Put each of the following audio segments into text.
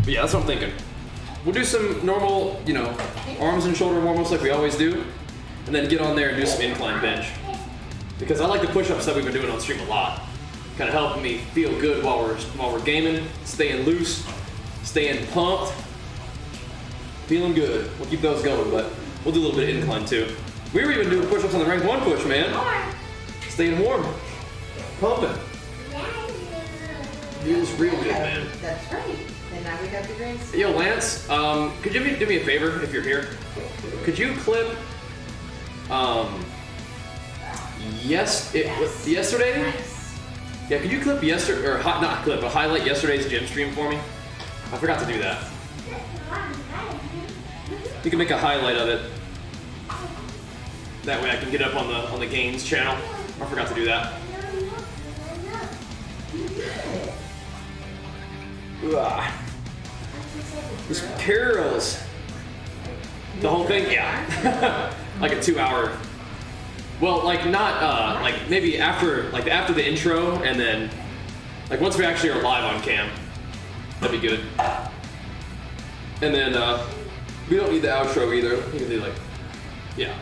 But yeah, that's what I'm thinking. We'll do some normal, you know, arms and shoulder warm-ups like we always do, and then get on there and do some incline bench. Because I like the push-ups that we've been doing on stream a lot. Kind of helping me feel good while we're gaming, staying loose, staying pumped, feeling good. We'll keep those going, but we'll do a little bit of incline too. We were even doing push-ups on the rank 1 push, man. Staying warm, pumping. Feels real good, man. That's right. And now we got the drinks. Yo, Lance, could you do me a favor if you're here? Could you clip, yesterday? Nice. Yeah, could you clip highlight yesterday's gym stream for me? I forgot to do that. You can make a highlight of it. That way I can get it up on the gains channel. I forgot to do that. Ugh. These curls. The whole thing? Yeah. Like a 2-hour. Well, like not, like maybe after the intro and then, like once we actually are live on cam. That'd be good. And then, we don't need the outro either. You can do like, yeah.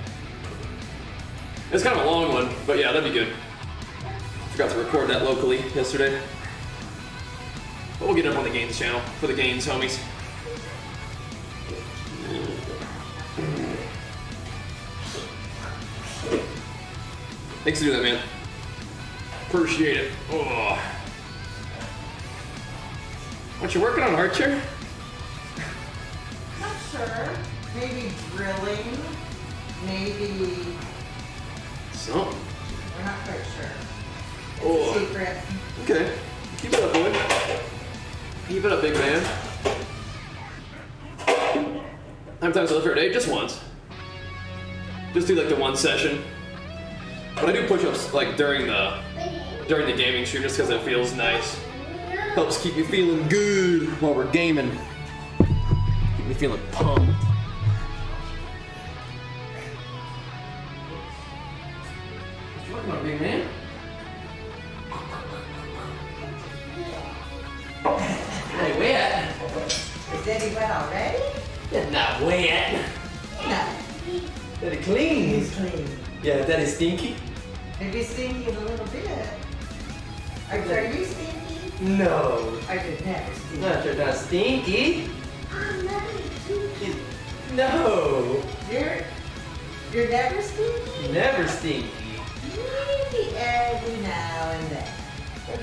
It's kind of a long one, but yeah, that'd be good. Forgot to record that locally yesterday. But we'll get it up on the Gains channel for the Gains homies. Thanks for doing that, man. Appreciate it. Oh. What, you working on Archer? Not sure. Maybe drilling. Maybe. Something. We're not quite sure. It's Oh. a secret. Okay. Keep it up, boy. Keep it up, big man. How many times I lift for a day? Just once. Just do like the one session. But I do push-ups like during the gaming stream just because it feels nice. Helps keep me feeling good while we're gaming. Keep me feeling pumped. What you working on, big man? Hey, wet. Is Daddy wet already? It's not wet. No. Daddy clean. He's clean. Yeah, Daddy stinky? Maybe stinky a little bit. Are you stinky? No. Are you never stinky? Not stinky. No. You're never stinky? Never stinky. Maybe every now and then.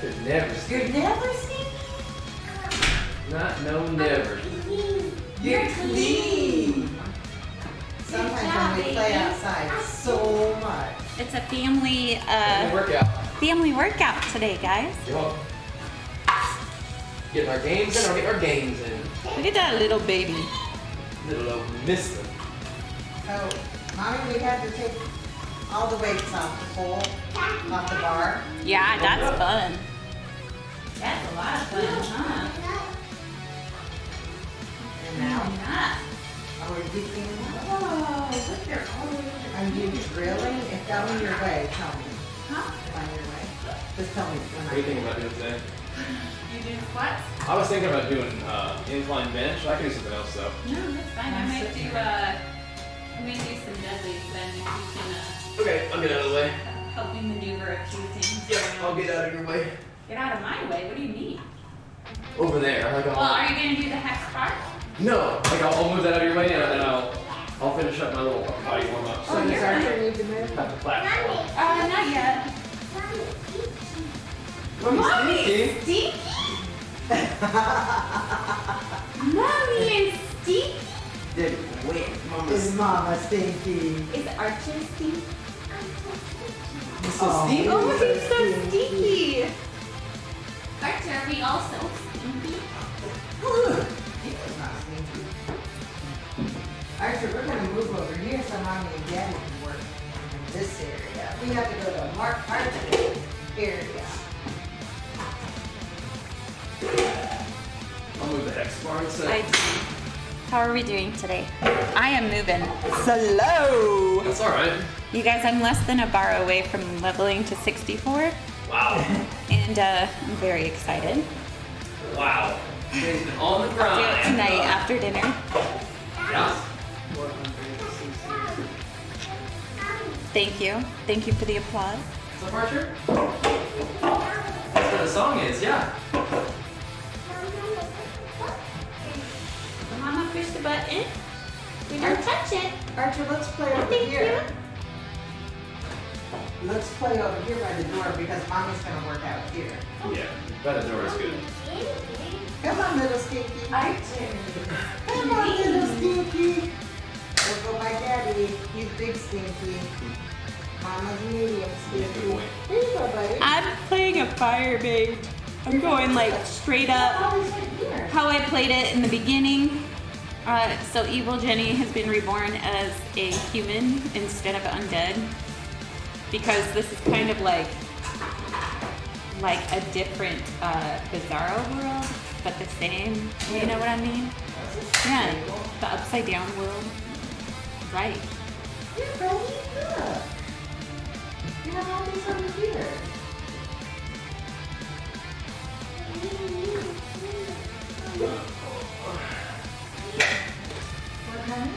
You're never stinky. You're never stinky? Never. You're clean. Sometimes when we play outside so much. It's a family workout today, guys. Yup. Getting our games in, or getting our games in. Look at that little baby. Little old mister. So, Mommy, we had to take all the weights off the pole, off the bar. Yeah, that's fun. That's a lot of fun, huh? And now, are we dipping? Oh, look, they're all the way over. Are you drilling? If I'm on your way, tell me. Huh? If I'm on your way. Just tell me when What are you thinking about doing today? You do squats? I was thinking about doing incline bench. I can do something else though. No, that's fine. I might do some deadlifts then if you can Okay, I'll get out of the way. help me maneuver a few things. Yeah, I'll get out of your way. Get out of my way. What do you mean? Over there. Like Well, are you gonna do the hex part? No, like I'll move that out of your way and then I'll finish up my little body warm up. So does Arthur need to move? At the platform. Not yet. Mommy, stinky. Stinky? Mommy and Stinky? Daddy, wait, Is Mama stinky? Is Archer stinky? so stinky. Oh, he's so stinky. Archer, are we also stinky? It's not stinky. Arthur, we're gonna move over here so Mommy and Daddy can work in this area. We have to go to Mark Archer area. I'll move the hex bar I instead. do. How are we doing today? I am moving slow. That's alright. You guys, I'm less than a bar away from leveling to 64. Wow. And I'm very excited. Wow. He's been on the Do it grind. tonight after dinner. Yeah. Thank you. Thank you for the applause. So Archer? That's what the song is, yeah. Mama, push the button. We don't touch it. Archer, let's play over Thank here. Let's play over here by the door because Mommy's gonna work out here. Yeah, by the door is good. Come on, little stinky. Come on, little stinky. We'll go by Daddy. He's big stinky. Mama's medium stinky. boy. Here you go, buddy. I'm playing a fire mage. I'm going like straight up Oh, he's right here. how I played it in the beginning. So Evil Jenny has been reborn as a human instead of undead. Because this is kind of like a different Bizarro world, but the same. You know what I mean? Yeah, the upside down world. Right. Here, buddy. Look. You have all these over here. What, honey?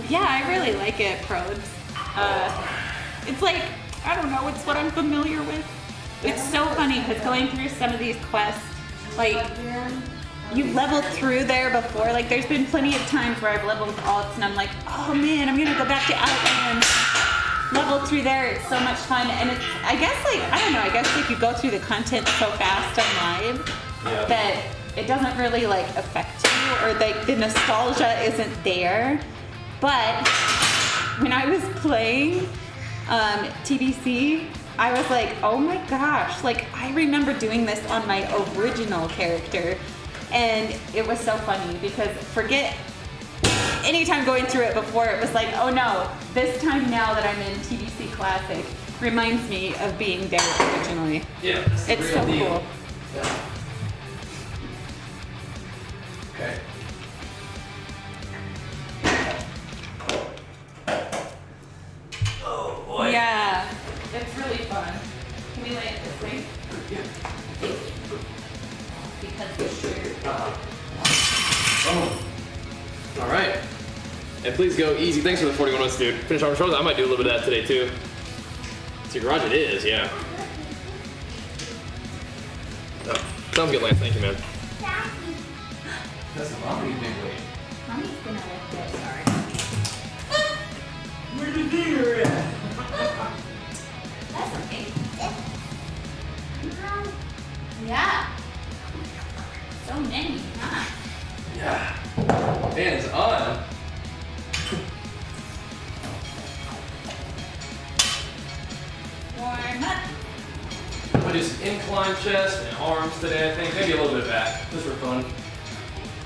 Yeah, I really like it, Probes. It's like, I don't know, it's what I'm familiar with. It's so funny because going through some of these quests, like, you've leveled through there before. Like, there's been plenty of times where I've leveled alts and I'm like, oh man, I'm gonna go back to Outland. Level through there, it's so much fun. And it's, I guess, like, I don't know, I guess like you go through the content so fast on live that it doesn't really like affect you, or like the nostalgia isn't there. But when I was playing TBC, I was like, oh my gosh, like I remember doing this on my original character, and it was so funny because forget anytime going through it before, it was like, oh no, this time now that I'm in TBC Classic reminds me of being there originally. Yeah, that's the It's real so deal. cool. Yeah. Okay. Oh boy. Yeah, it's really fun. Can we lay it this way? Yeah. Because it's sure. Oh. All right. And please go easy. Thanks for the 41 months, dude. Finish arm shoulders. I might do a little bit of that today too. It's your garage. It is, yeah. Oh, sounds good, Lance. Thank you, man. That's a mommy big weight. Mommy's gonna lift it, sorry. Where did the deer at? That's okay. Yeah. So many, huh? Yeah. Fans on. Warm up. I'm gonna do some incline chest and arms today, I think. Maybe a little bit of back, just for fun.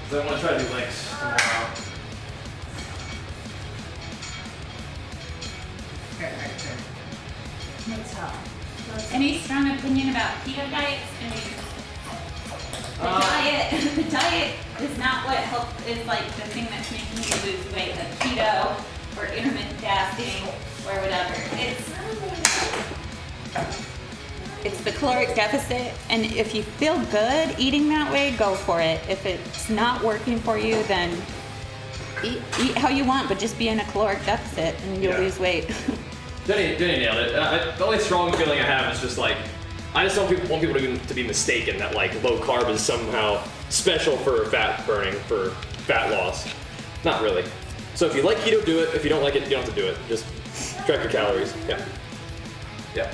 Because I want to try to do legs tomorrow. Any strong opinion about keto diets? I mean, the diet is not what is like the thing that's making you lose weight, like keto or intermittent fasting or whatever. It's the caloric deficit, and if you feel good eating that way, go for it. If it's not working for you, then eat how you want, but just be in a caloric deficit and you'll lose weight. Jenny nailed it. The only strong feeling I have is just like, I just don't want people to be mistaken that like low carb is somehow special for fat burning, for fat loss. Not really. So if you like keto, do it. If you don't like it, you don't have to do it. Just track your calories. Yeah. Yeah.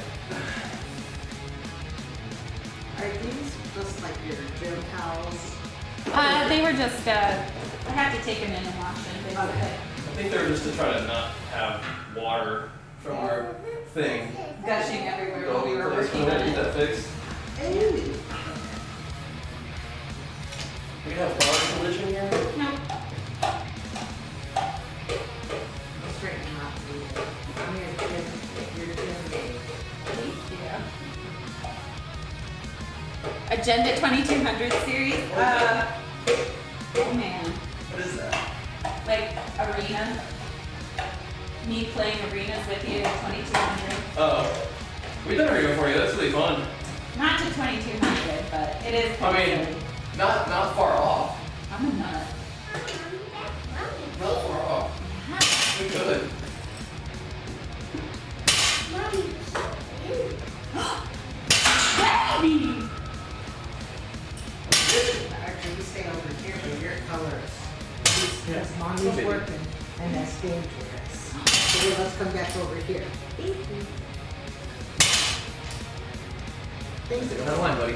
Are these just like your gym towels? They were just, I had to take them in and wash them, basically. Okay. I think they're just to try to not have water from our thing. Gushing everywhere while we Go were place working for on that, get it. that fixed. Ooh. We have bar collision here. No. Straighten them out for you. I'm your gym babe. Agenda 2200 series. Oh man. What is that? Like arena. Me playing arenas with you at 2200. Oh. We've done arena for you. That's really fun. Not to 2200, but it is. I mean, silly. not far off. I'm a nut. Not far off. We could. Baby! Actually, you stay over here where your colors. This mommy's Okay. working, and that's dangerous. So let's come back over here. Things Get are on the line, buddy.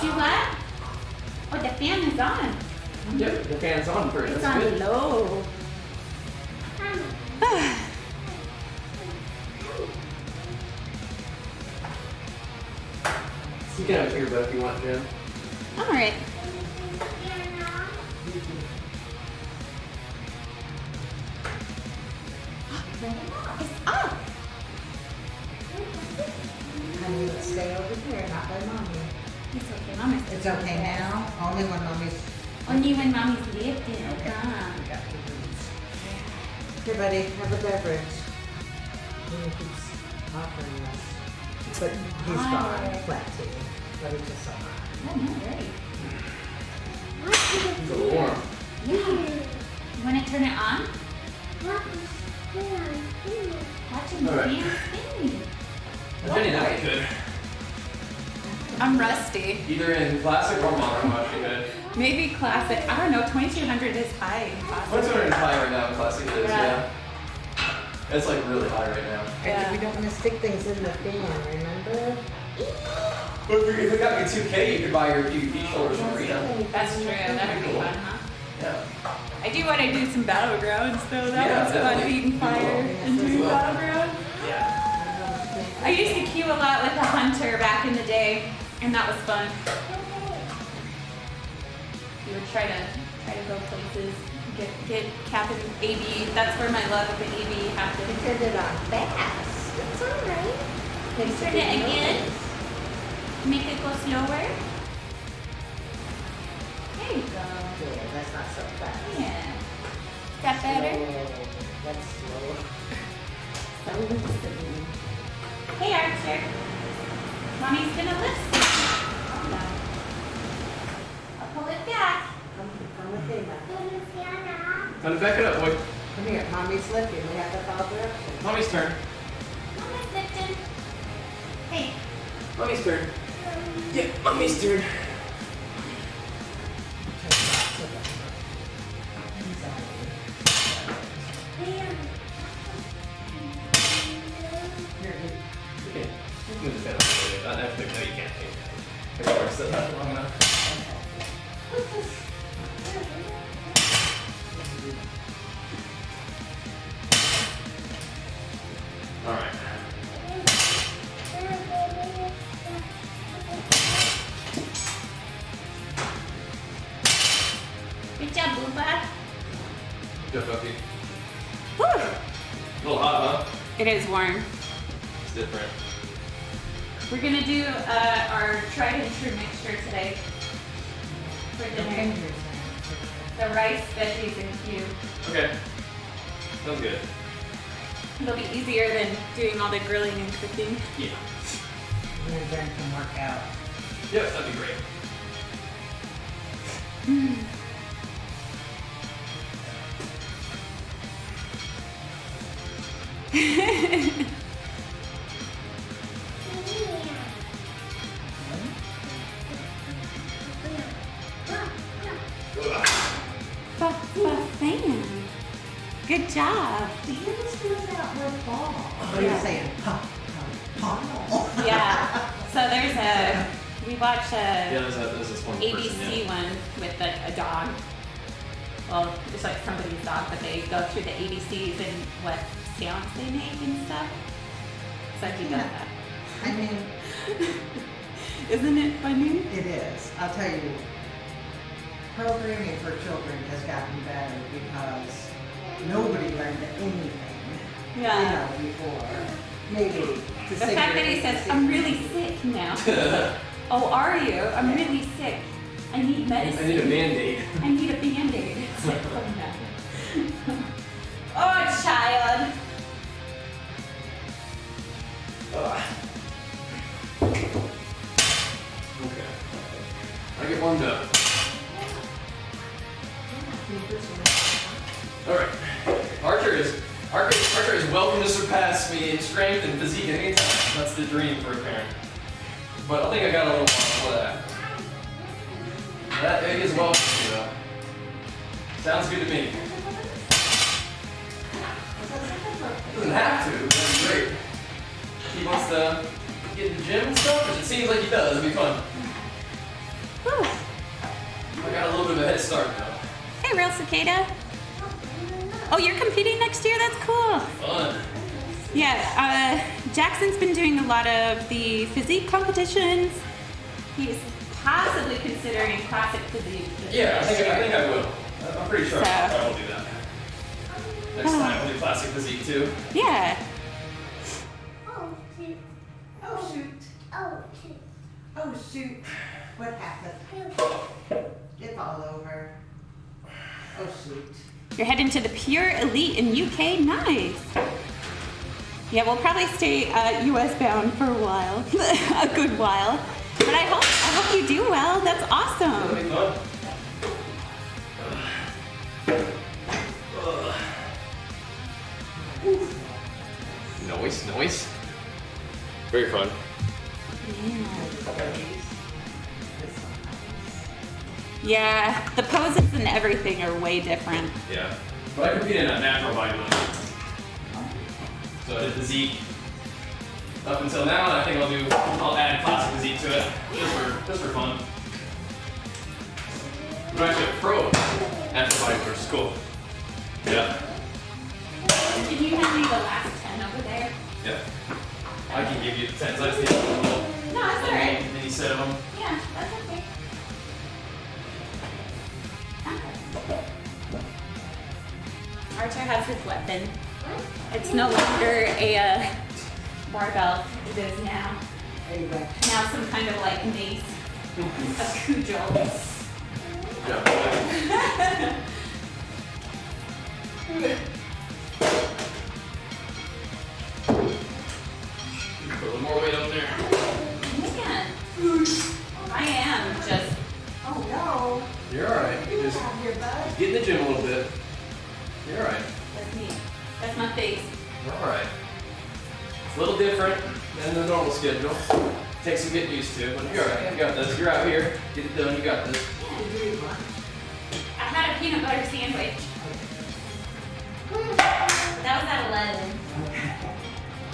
Do what? Oh, the fan is on. Yep, the fan's on first. It's That's on good. low. You can have an earbud if you want, Jim. All right. It's up. Honey, let's stay over here, not by mommy. It's okay, Mama's. It's okay now? Only when mommy's. Only when Mommy's lifting. Okay. Ah. We got the boots. Here, buddy, have a beverage. He keeps offering us. But he's gone, plenty. But it's just so hot. Oh, no, great. It's a little warm. Yeah. You want to turn it on? Watching the All right. fan spinning. Jenny, that'd be good. I'm rusty. Either in classic or modern watch, you could. Maybe classic. I don't know. 2200 is high in classic. 2200 is high right now in classic is, Yeah. yeah. It's like really high right now. Yeah. We don't want to stick things in the fan, remember? But if it got you 2K, you could buy your PvP shoulders from Arena. That's true. That'd be fun, huh? Yeah. I do want to do some battlegrounds though. That Yeah, was fun, definitely. beating fire and doing Well. battleground. Yeah. I used to queue a lot with the hunter back in the day, and that was fun. You would try to go places, get Captain AB. That's where my love of the AB happened. Turned it on fast. It's alright. Turn it again. Make it go slower. There you go. Yeah, that's not so fast. Yeah. Is that better? Slow. That's slow. So listening. Hey Archer. Mommy's gonna listen. Hold on. I'll pull it back. Come with me, now. Time to back it up, boy. Come here, mommy's lifting. We have to follow directions. Mommy's turn. Mama's lifting. Hey. Mommy's turn. Yeah, mommy's turn. Okay. You can move the fan a little bit. I think no, you can't change that. I've already said that long enough. All right. Good job, Booba. Good job, Buffy. Woo! A little hot, huh? It is warm. It's different. We're gonna do our tried and true mixture today for dinner. The rice, veggies, and cube. Okay. Sounds good. It'll be easier than doing all the grilling and cooking. Yeah. And then Jen can work out. Yep, that'd be great. Fan. Good job. Did you just do that with ball? What are Yeah. you saying? Ha, ha, ha. Yeah. So there's we watch Yeah, there's this one person, ABC yeah. one with a dog. Well, it's like somebody's dog, but they go through the ABCs and what sounds they make and stuff. So he does that. I mean, Isn't it funny? it is. I'll tell you, programming for children has gotten better because nobody learned anything, Yeah. before. Maybe to The fact that he says, I'm really sick now. Oh, are you? I'm really sick. I need medicine. I need a Band-Aid. I need a Band-Aid. It's like, oh no. Oh, child. Okay. I get warmed up. All right. Archer is welcome to surpass me in strength and physique anytime. That's the dream for a parent. But I think I got a little while for that. That egg is welcome, you know. Sounds good to me. Doesn't have to. That'd be great. He wants to get in the gym and stuff, which it seems like he does. It'd be fun. Whew. I got a little bit of a head start though. Hey, Real Cicada. Oh, you're competing next year? That's cool. Fun. Yeah, Jackson's been doing a lot of the physique competitions. He's possibly considering classic physique. Yeah, I think I will. I'm pretty sure So- I will do that. Next time we'll do classic physique too. Yeah. Oh shoot. Oh shoot. What happened? It's all over. Oh shoot. You're heading to the Pure Elite in UK. Nice. Yeah, we'll probably stay US bound for a while, a good while. But I hope you do well. That's That'll awesome. be fun. Noise. Very fun. Yeah, the poses and everything are way different. Yeah. But I compete in a natural bodybuilding. So I did physique up until now, and I think I'll add classic physique to it just for fun. I'm actually a pro natural bodybuilder. It's cool. Yeah. Can you hand me the last 10 over there? Yeah. I can give you the 10s. I just need a little No, it's alright. mini set of them. Yeah, that's okay. Archer has his weapon. It's no longer a barbell. It is now. Anyway. Now some kind of like mace. A cudgel. Yeah. Put a little more weight up there. Man, I am just. Oh no. You're alright. You Just have your bud. get in the gym a little bit. You're alright. That's me. That's my face. You're alright. It's a little different than the normal schedule. Takes some getting used to, but you're alright. You got this. You're out here. Get it done. You got this. Did you eat lunch? I had a peanut butter sandwich. That was at 11.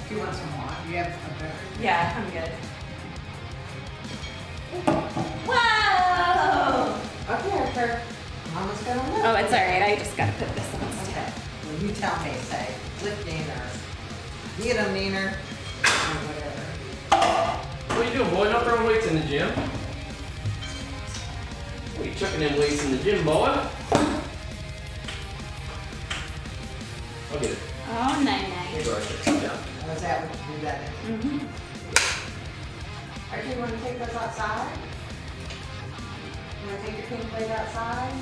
Do you want some more? Do you have a beverage? Yeah, I'm good. Whoa! Okay, Arthur. Mama's gonna lift. Oh, it's alright. I just gotta put this on Okay. instead. Well, you tell me, say, lift Neener. Get him, Neener. Or whatever. What are you doing, boy? Not throwing weights in the gym. What are you chucking them weights in the gym, boy? I'll get it. Oh, nice. Here's Archer. Yeah. Oh, is that what you do that in? Mm-hmm. Archie, you want to take those outside? You want to take your pink plate outside?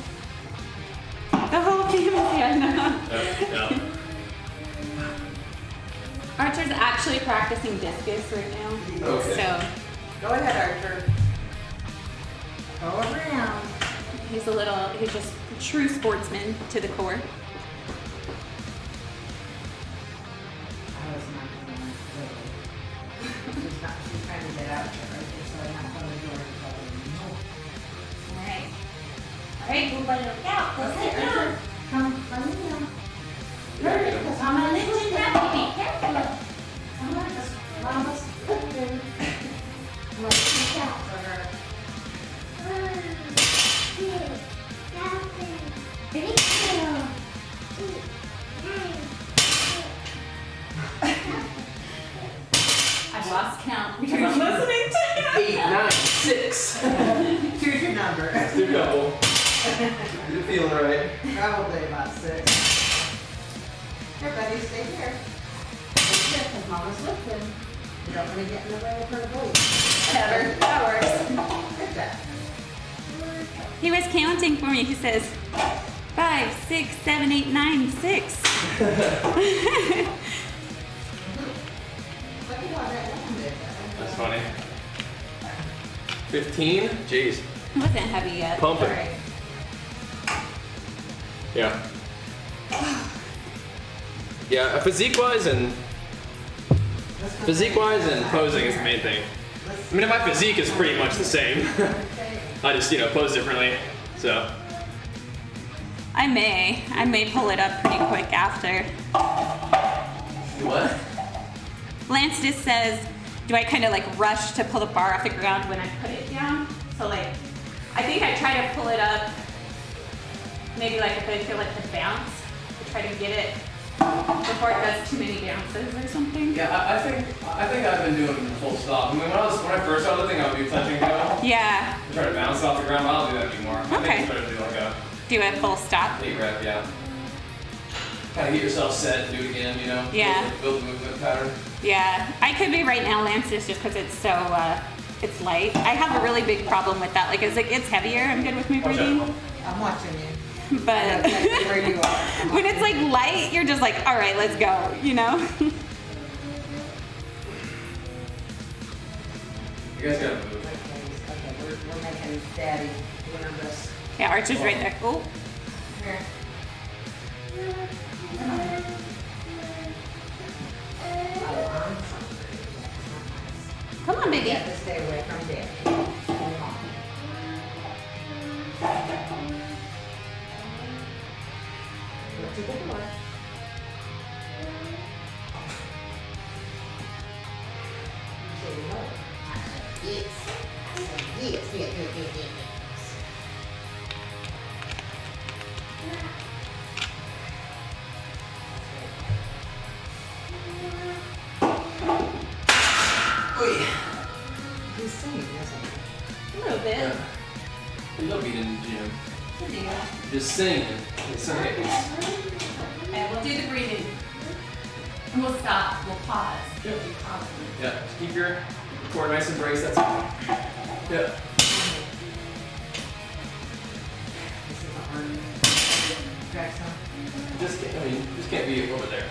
The whole family, I know. Yeah. Archer's actually practicing discus right now. Okay. So Go ahead, Archer. Go around. he's just a true sportsman to the core. I was not going to she's trying to get out there, right? So I'm not going to do Alright. Alright, everybody look out. Go sit down. Come in. Hurry, because I'm gonna lift you down. Be careful. Mama's cooking. Let's look out for her. I've lost count because I'm listening to him. 8, 9, 6. Choose your number. Let's do a couple. You're feeling right. Probably about 6. Here, buddy, stay here. Stay here, because Mama's lifting. You don't want to get in the way of her voice. Whatever. That works. Good job. He was counting for me. He says 5, 6, 7, 8, 9, 6. Look at all that one there. That's funny. 15? Jeez. It wasn't heavy yet. Pumping. All right. Yeah. Yeah, physique-wise and posing is the main thing. I mean, my physique is pretty much the same. I just, pose differently. So. I may pull it up pretty quick after. What? Lance just says, do I kind of like rush to pull the bar off the ground when I put it down? So like, I think I try to pull it up, maybe like if I feel like the bounce, I try to get it before it does too many bounces or something. Yeah, I think I've been doing the full stop. I mean, when I first started the thing, I would do touch and go. Yeah. Try to bounce off the ground, but I don't do that anymore. Okay. I think it's better to do like a Do a full stop. 8 rep, yeah. Kind of get yourself set, do it again, Yeah. Build the movement pattern. Yeah, I could be right now, Lance, is just because it's so, it's light. I have a really big problem with that. Like, as it gets heavier, I'm good with my breathing. I'm watching you. But Where you are. when it's like light, you're just like, all right, let's go, You guys gotta move. Okay, we're making Daddy one of us. Yeah, Arch is right there. Oh, Here. come on, You baby. have to stay away from Daddy. Come on. Go to the door. Say no. Yes. Yes, yes, yes, yes, yes. He's singing, isn't he? A little bit. Yeah. You love being in the gym. Good deal. Just sing. It's okay. Okay, we'll do the breathing. And we'll stop. We'll pause. Yeah. We'll be pausing. Yeah, just keep your core nice and braced. That's all. Yeah. This is a hard track song. Just can't be over there.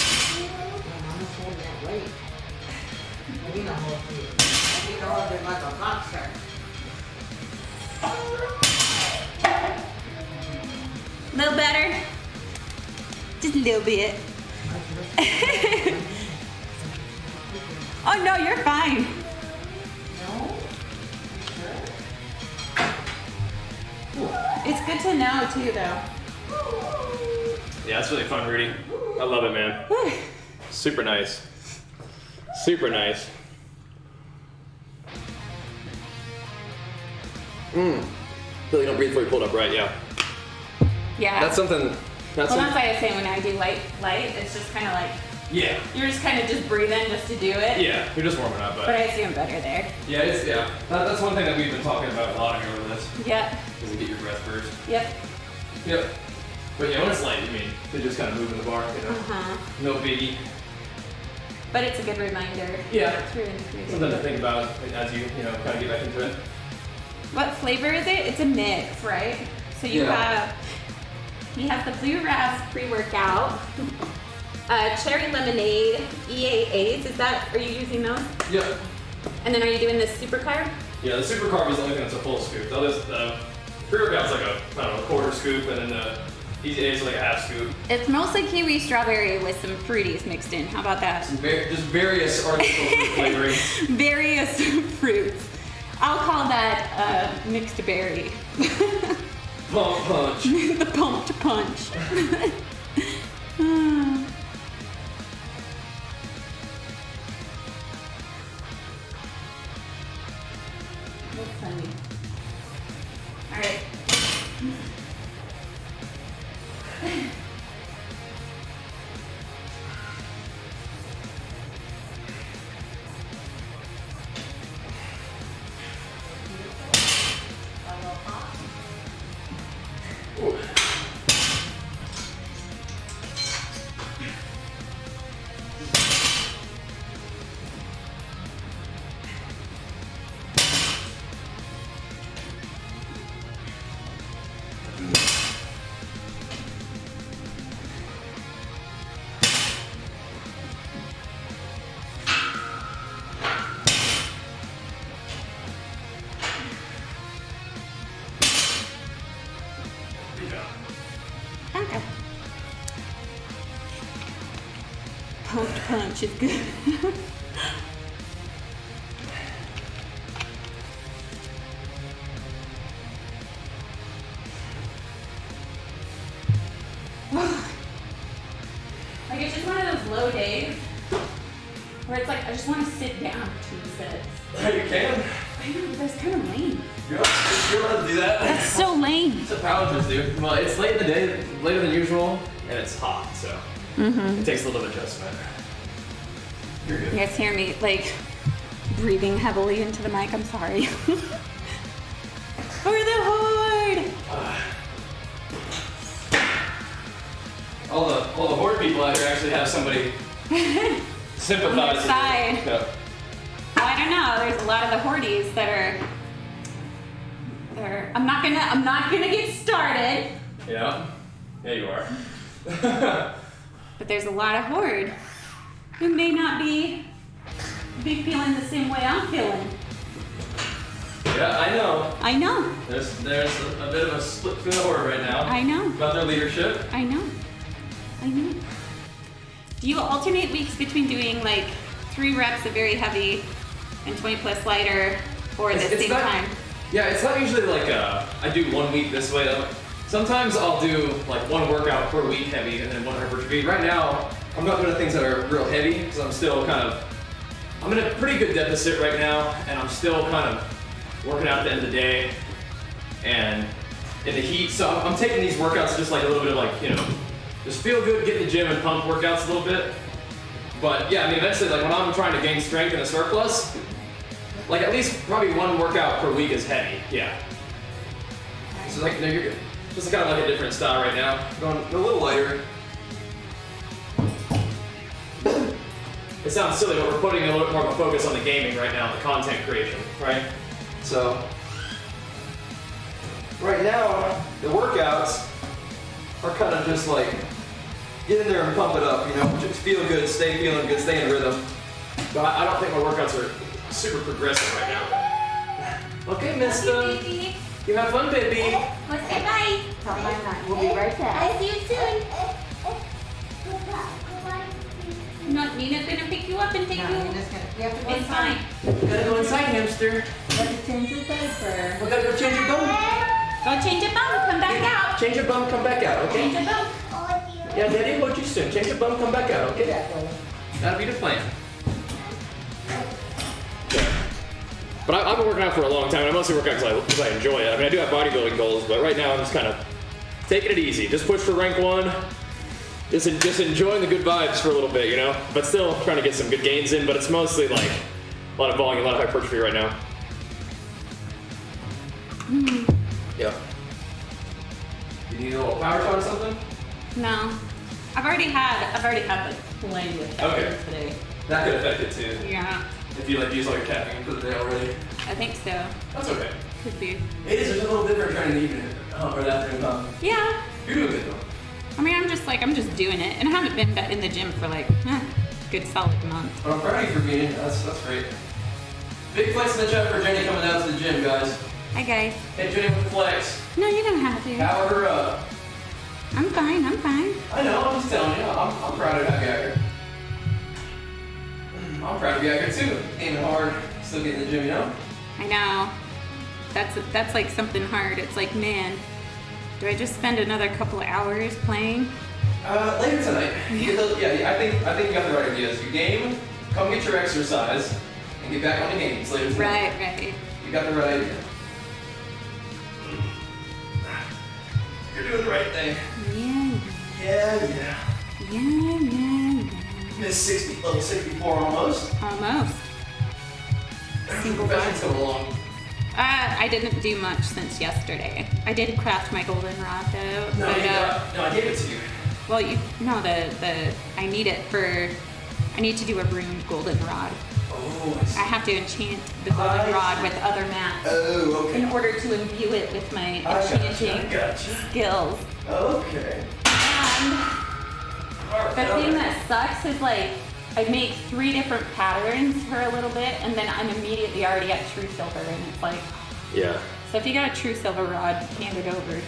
Mama's holding that weight. We don't hold it. We hold it like a boxer. A little better. Just a little bit. Oh no, you're fine. No? It's good to know too, though. Yeah, it's really fun, Rudy. I love it, man. Super nice. Super nice. Feel like you don't breathe before you pull it up, right? Yeah. Yeah. That's something. Well, that's why I say when I do light, it's just kind of like Yeah. you're just kind of just breathing just to do it. Yeah, you're just warming up, But but I see I'm better there. yeah. That's one thing that we've been talking about a lot here with this. Yep. Is to get your breath first. Yep. Yep. But yeah, when it's light, they're just kind of moving the bar, Uh-huh. No biggie. But it's a good reminder. Yeah. It's really Something to think about as you, kind of get back into it. What flavor is it? It's a mix, right? So you Yeah. he has the Blue Ras pre-workout, cherry lemonade, EAAs. Are you using those? Yep. And then are you doing this super carb? Yeah, the super carb is the only thing that's a full scoop. The others, pre-workout's like a quarter scoop, and then the Easy A is like a half scoop. It's mostly kiwi strawberry with some fruities mixed in. How about that? Just various artificial fruit flavorings. Various fruits. I'll call that mixed berry. Pump punch. The pump to punch. That's funny. All right. punch is good. Like it's just one of those low days where it's like I just want to sit down 2 sets. You can. I know, but that's kind of lame. You're allowed to do that. That's so lame. That's what powerlifters do. Well, it's late in the day, later than usual, and it's hot, so it takes a little adjustment. You're good. You guys hear me like breathing heavily into the mic? I'm sorry. For the horde! All the horde people out here actually have somebody sympathize with Side. them. Yeah. Well, I don't know. There's a lot of the hordies that are. I'm not gonna get started. Yeah. Yeah, you are. But there's a lot of horde who may not be feeling the same way I'm feeling. Yeah, I know. I know. There's a bit of a split between the horde right now. I know. About their leadership. I know. I know. Do you alternate weeks between doing like 3 reps of very heavy and 20 plus lighter, or at the same time? Yeah, it's not usually like I do 1 week this way though. Sometimes I'll do like 1 workout per week heavy and then 1 hypertrophy. Right now, I'm not doing things that are real heavy because I'm still I'm in a pretty good deficit right now, and I'm still kind of working out at the end of the day and in the heat. So I'm taking these workouts just like a little bit of like, just feel good, get in the gym and pump workouts a little bit. But yeah, I mean, eventually, like when I'm trying to gain strength in a surplus, like at least probably 1 workout per week is heavy, yeah. So like, no, you're good. Just kind of like a different style right now. Going a little lighter. It sounds silly, but we're putting a little bit more of a focus on the gaming right now, the content creation, right? So, right now, the workouts are kind of just like, get in there and pump it up, just feel good, stay feeling good, stay in rhythm. But I don't think my workouts are super progressive right now. Okay, mister. Baby. You have fun, baby. Let's say bye. Tell my night. We'll be right back. I'll see you soon. Nina's gonna pick you up and take No, you. you're just gonna, you have to go It's inside. fine. Gotta go inside, hamster. You have to change your diaper. We gotta go change your bum. Go change your bum, come back out. Change your bum, come back out, Change okay? your bum. Yeah, Daddy, hold you soon. Change your bum, come back out, okay? Yeah, go. That'll be the plan. But I've been working out for a long time, and I mostly work out because I enjoy it. I mean, I do have bodybuilding goals, but right now I'm just kind of taking it easy. Just push for rank 1. Just enjoying the good vibes for a little bit, But still trying to get some good gains in, but it's mostly like a lot of volume, a lot of hypertrophy right now. Yeah. You need a little power shot or something? No. I've already had like plenty of caffeine today. That could affect it too. Yeah, If you use like a caffeine for the day already. I think so. That's okay. Could be. It is a little different during the evening or the afternoon. Yeah. You're doing good though. I mean, I'm just doing it, and I haven't been in the gym for like good solid month. Well, I'm proud of you for being. That's great. Big flex in the chat for Jenny coming down to the gym, guys. Hi guys. Hey Jenny with the flex. No, you don't have to. Power her up. I'm fine. I'm fine. I know, I'm just telling you. I'm proud of you out here. I'm proud of you out here too. Aiming hard, still getting in the gym, I know. That's like something hard. It's like, man, do I just spend another couple of hours playing? Later tonight. Yeah, I think you got the right ideas. You game, come get your exercise, and get back on the games later tonight. Right. You got the right idea. You're doing the right thing. Yeah. Yeah. Miss level 64 almost. Almost. Profession's coming along. I didn't do much since yesterday. I did craft my golden rod though. No, I gave it to you. Well, I need it for. I need to do a ruined golden rod. Oh, I have to enchant the golden rod with other mats Oh, okay. in order to imbue it with my enchanting skills. Okay. And the thing that sucks is like I make 3 different patterns for a little bit, and then I'm immediately already at true silver, and it's like. Yeah. So if you got a true silver rod, hand it over.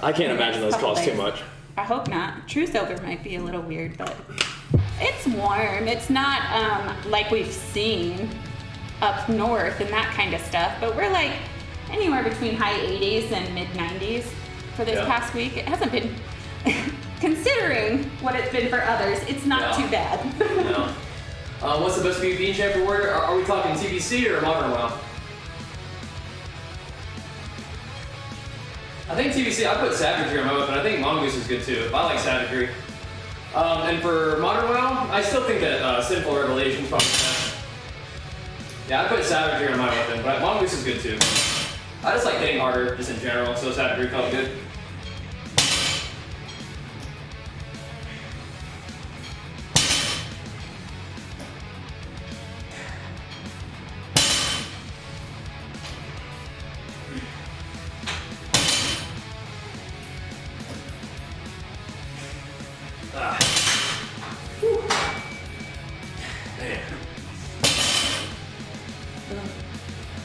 I can't imagine those Couple cost too days. much. I hope not. True silver might be a little weird, but It's warm. It's not like we've seen up north and that kind of stuff, but we're like anywhere between high 80s and mid 90s for this past week. It hasn't been, considering what it's been for others, it's not too bad. No. What's the best PvP champ for Warrior? Are we talking TBC or Modern WoW? I think TBC, I put Savagery on my weapon. I think Mongoose is good too. I like Savagery. And for Modern WoW, I still think that Sinful Revelation's probably best. Yeah, I put Savagery on my weapon, but Mongoose is good too. I just like hitting harder, just in general, so Savagery felt good.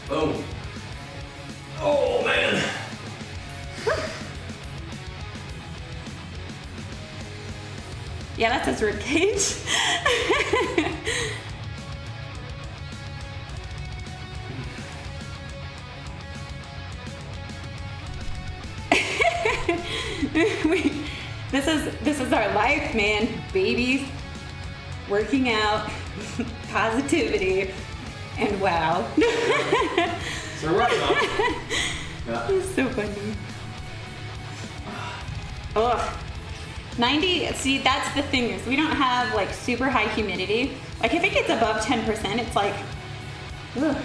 Boom. Oh man. Yeah, that's his rib cage. This is our life, man. Babies, working out, positivity, and wow. So we're working on it. Yeah. It's so funny. Ugh. 90, see, that's the thing is we don't have like super high humidity. Like if it gets above 10%, it's like, ugh,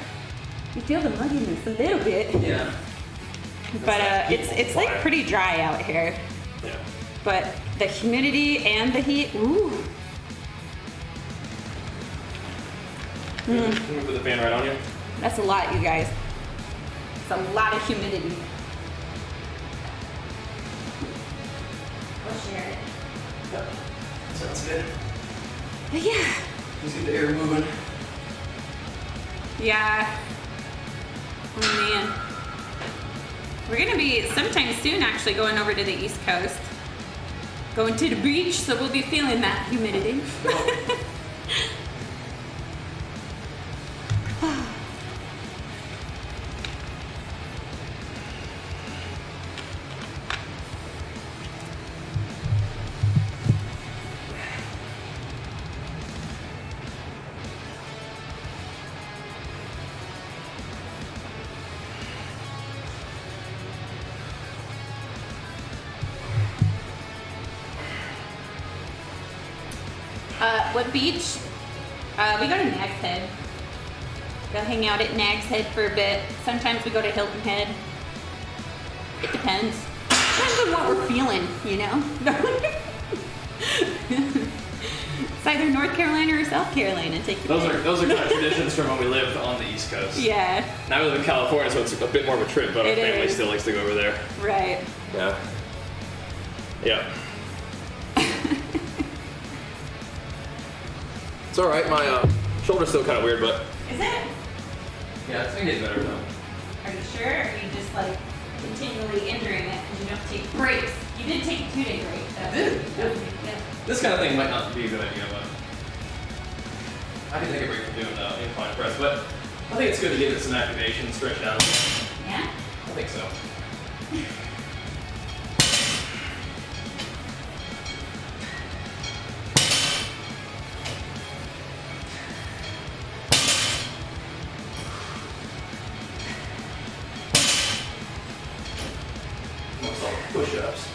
you feel the mugginess a little bit. Yeah. But it's like pretty dry out here. Yeah. But the humidity and the heat, ooh. Can we put the fan right on you? That's a lot, you guys. It's a lot of humidity. We'll share it. Yep. Sounds good. But yeah. Just get the air moving. Yeah. Oh man. We're gonna be sometime soon actually going over to the East Coast. Going to the beach, so we'll be feeling that humidity. What beach? We go to Nag's Head. Go hang out at Nag's Head for a bit. Sometimes we go to Hilton Head. It depends. Depends on what we're feeling, you know? It's either North Carolina or South Carolina. Take your pick. Those are kind of traditions from when we lived on the East Coast. Yeah. Now we live in California, so it's a bit more of a trip, but our It family is. still likes to go over there. Right. Yeah. Yeah. It's all right. My shoulder's still kind of weird, but Is it? yeah, it's gonna get better though. Are you sure? Or are you just like continually injuring it because you don't take breaks? You did take a 2-day break. Though. Did? Yeah. This kind of thing might not be a good idea, but I can take a break from doing incline press. But I think it's good to give it some activation, stretch it out. Yeah? I think so. Push-ups.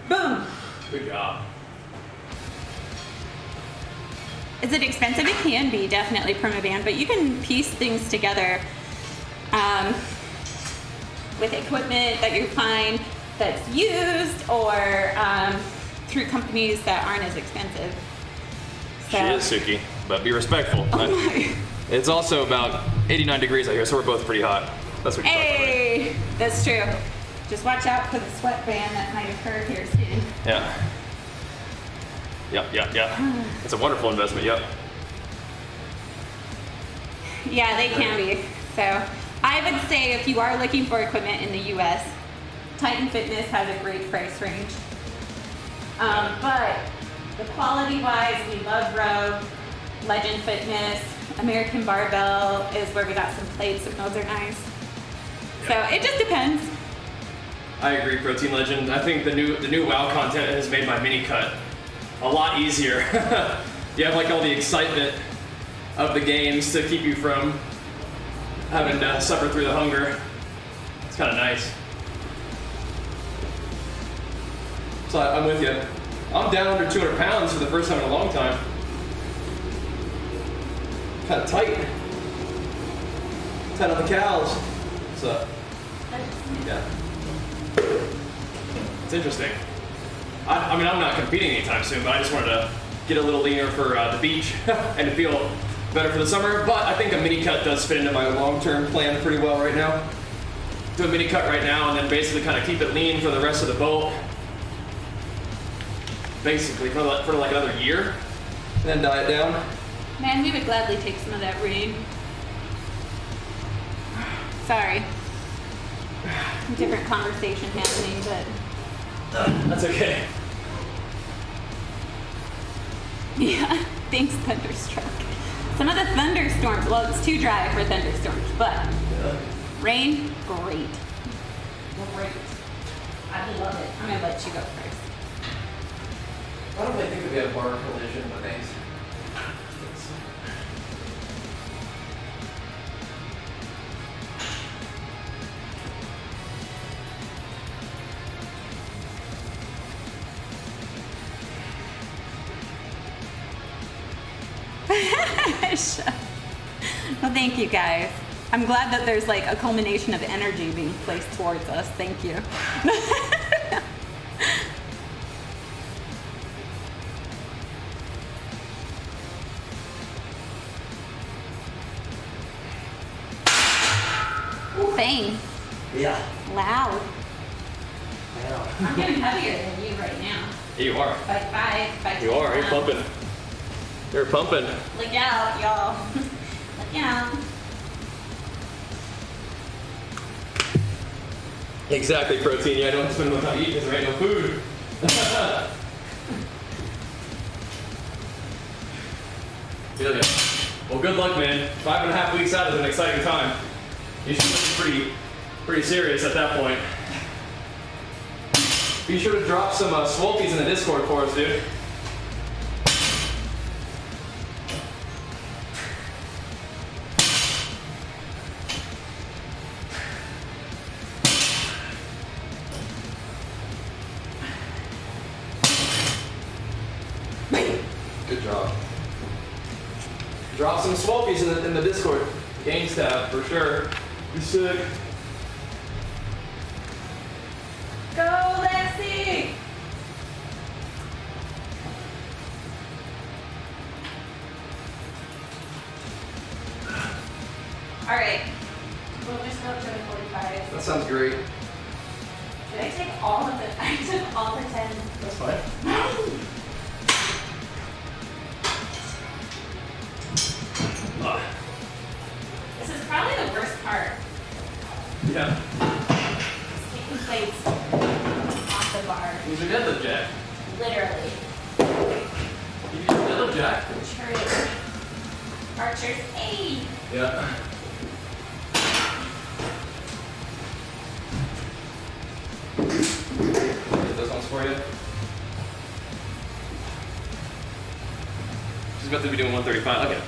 Boom! Good job. Is it expensive? It can be, definitely, permaband, but you can piece things together with equipment that you find that's used or through companies that aren't as expensive. So, She is, Suki, but be respectful. oh my. It's also about 89 degrees out here, so we're both pretty hot. That's what you're talking about, right? Hey, that's true. Just watch out for the sweat band that might occur here soon. Yeah. Yeah. It's a wonderful investment, yep. Yeah, they can be. So I would say if you are looking for equipment in the US, Titan Fitness has a great price range. But the quality-wise, we love Rogue, Legend Fitness, American Barbell is where we got some plates, and those are nice. So it just depends. I agree, Protein Legend. I think the new WoW content has made my mini cut a lot easier. You have like all the excitement of the games to keep you from having to suffer through the hunger. It's kind of nice. So I'm with you. I'm down under 200 pounds for the first time in a long time. Kind of tight. Tight on the cows. So, yeah. It's interesting. I mean, I'm not competing anytime soon, but I just wanted to get a little leaner for the beach and to feel better for the summer. But I think a mini cut does fit into my long-term plan pretty well right now. Do a mini cut right now and then basically kind of keep it lean for the rest of the boat. Basically for like another year, and then diet down. Man, we would gladly take some of that rain. Sorry. Different conversation happening, but... That's okay. Yeah, thanks, Thunderstruck. Some of the thunderstorms, well, it's too dry for thunderstorms, but rain, great. Great. I love it. I'm gonna let you go first. I don't really think that we have bar collision, but thanks. Well, thank you guys. I'm glad that there's like a culmination of energy being placed towards us. Thank you. Bang. Yeah. Loud. I know. I'm getting heavier than you right now. Yeah, you are. By 5 You are. You're pumping. You're pumping. Look out, y'all. Look out. Exactly, Protein. Yeah, I don't spend enough time eating because there ain't no food. Feel ya. Well, good luck, man. 5.5 weeks out is an exciting time. You should be pretty serious at that point. Be sure to drop some swolfies in the Discord for us, dude. Good job. Drop some swolfies in the Discord games tab for sure. Be sick. Go, Lexi! All right. We'll just go to the 45. That sounds great. Did I take all of it? I took all the 10. That's fine. This is probably the worst part. Yeah. Just taking plates off the bar. Use your deadlift jack. Literally. You use your deadlift jack. True. Archers, hey! Yeah. Get those ones for you. She's about to be doing 135. Okay.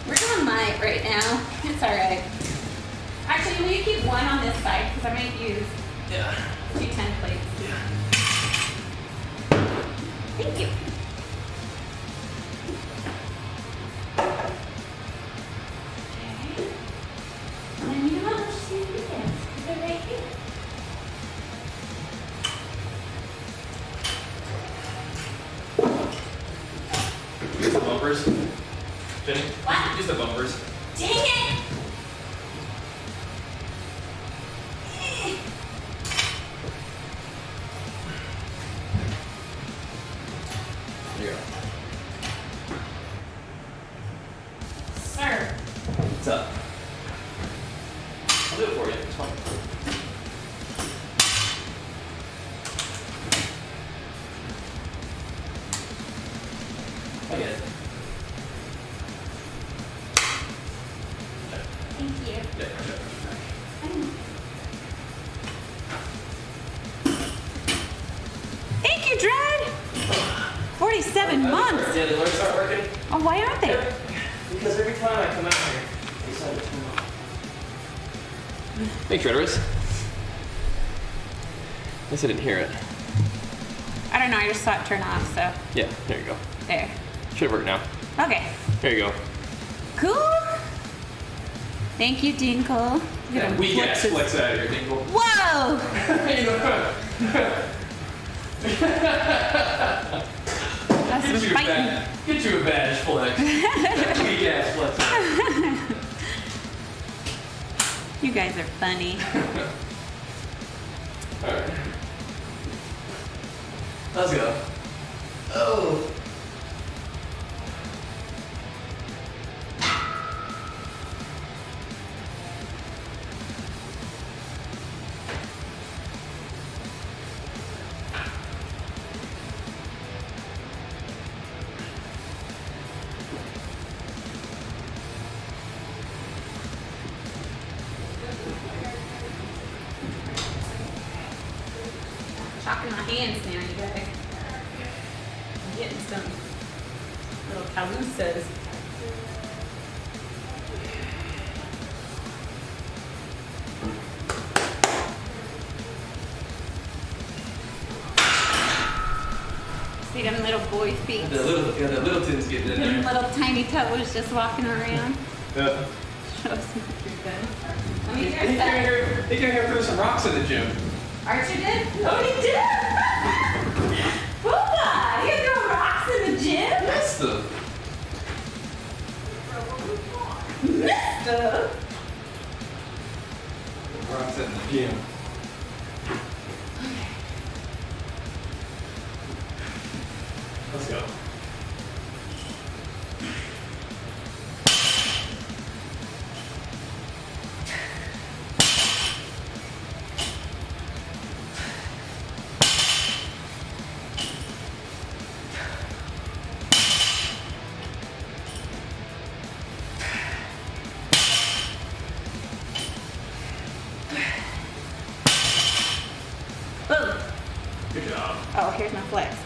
We're doing light right now. It's alright. Actually, will you keep one on this side? Because I might use 10 plates. Yeah. Thank you. Okay. And then you know how much you do this. They're right here. Use the bumpers. Jenny? What? Use the bumpers. Dang it! There you go. Sir. What's up? I get it. Thank you. Yeah, sure. Thank you, Dread. 47 months. Yeah, the alerts start working. Oh, why aren't they? Because every time I come out here, they decide to turn off. Thanks, Shredderus. I guess I didn't hear it. I don't know. I just saw it turn off. So Yeah, there you go. there. Should work now. Okay. There you go. Cool. Thank you, Dinkle. Yeah, weak ass flex out of here, Dingle. Whoa! That's some fighting. Get you a badge flex. Weak ass flex. You guys are funny. Alright. Let's go. Oh. Chopping my hands now, you guys. I'm getting some little calusas. See them little boy feet? The little tins getting in Them there. little tiny toes just walking around. Yeah. Show us what you're doing. Let me He hear came that. here, he came here threw some rocks in the gym. Archer did? Oh, he did! Booba! You throw rocks in the gym? That's the. Mister! Rocks in the gym. Let's go. Boom! Good job. Oh, here's my flex.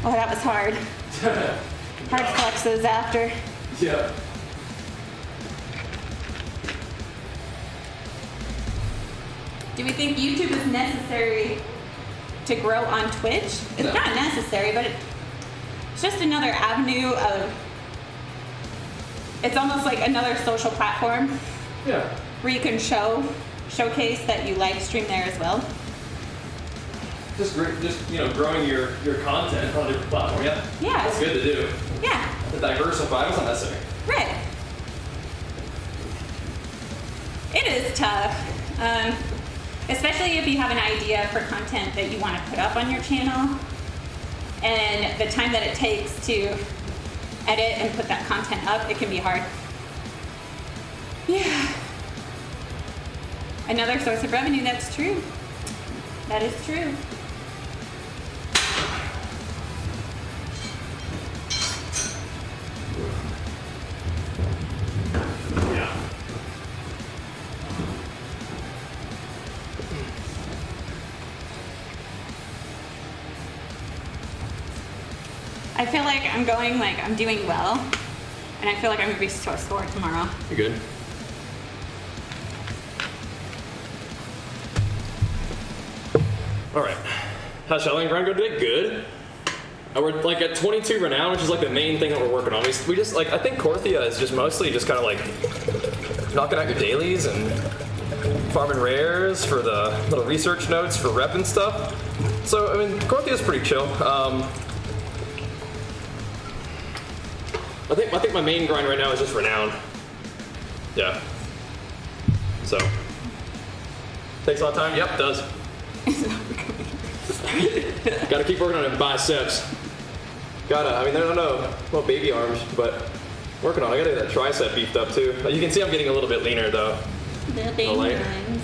Oh, that was hard. Hard flexes after. Yep. Do we think YouTube is necessary to grow on Twitch? It's No. not necessary, but it's just another avenue of. It's almost like another social platform Yeah. where you can showcase that you live stream there as well. Just growing your content on a different platform. Yeah. Yeah. That's good to do. Yeah, To diversify was not necessary. right. It is tough, especially if you have an idea for content that you want to put up on your channel, and the time that it takes to edit and put that content up, it can be hard. Yeah. Another source of revenue, that's true. That is true. Yeah. I feel like I'm doing well, and I feel like I'm gonna be so sore tomorrow. You good? All right. How's shadowing grind go today? Good. We're like at 22 renown, which is like the main thing that we're working on. We just like, I think Korthia is just mostly just kind of like knocking out your dailies and farming rares for the little research notes for rep and stuff. So I mean, Korthia is pretty chill. I think my main grind right now is just renown. Yeah. So takes a lot of time. Yep, does. Gotta keep working on them biceps. I mean, they're no baby arms, but working on it. I gotta get that tricep beefed up too. You can see I'm getting a little bit leaner though. The baby Oh, like- ones.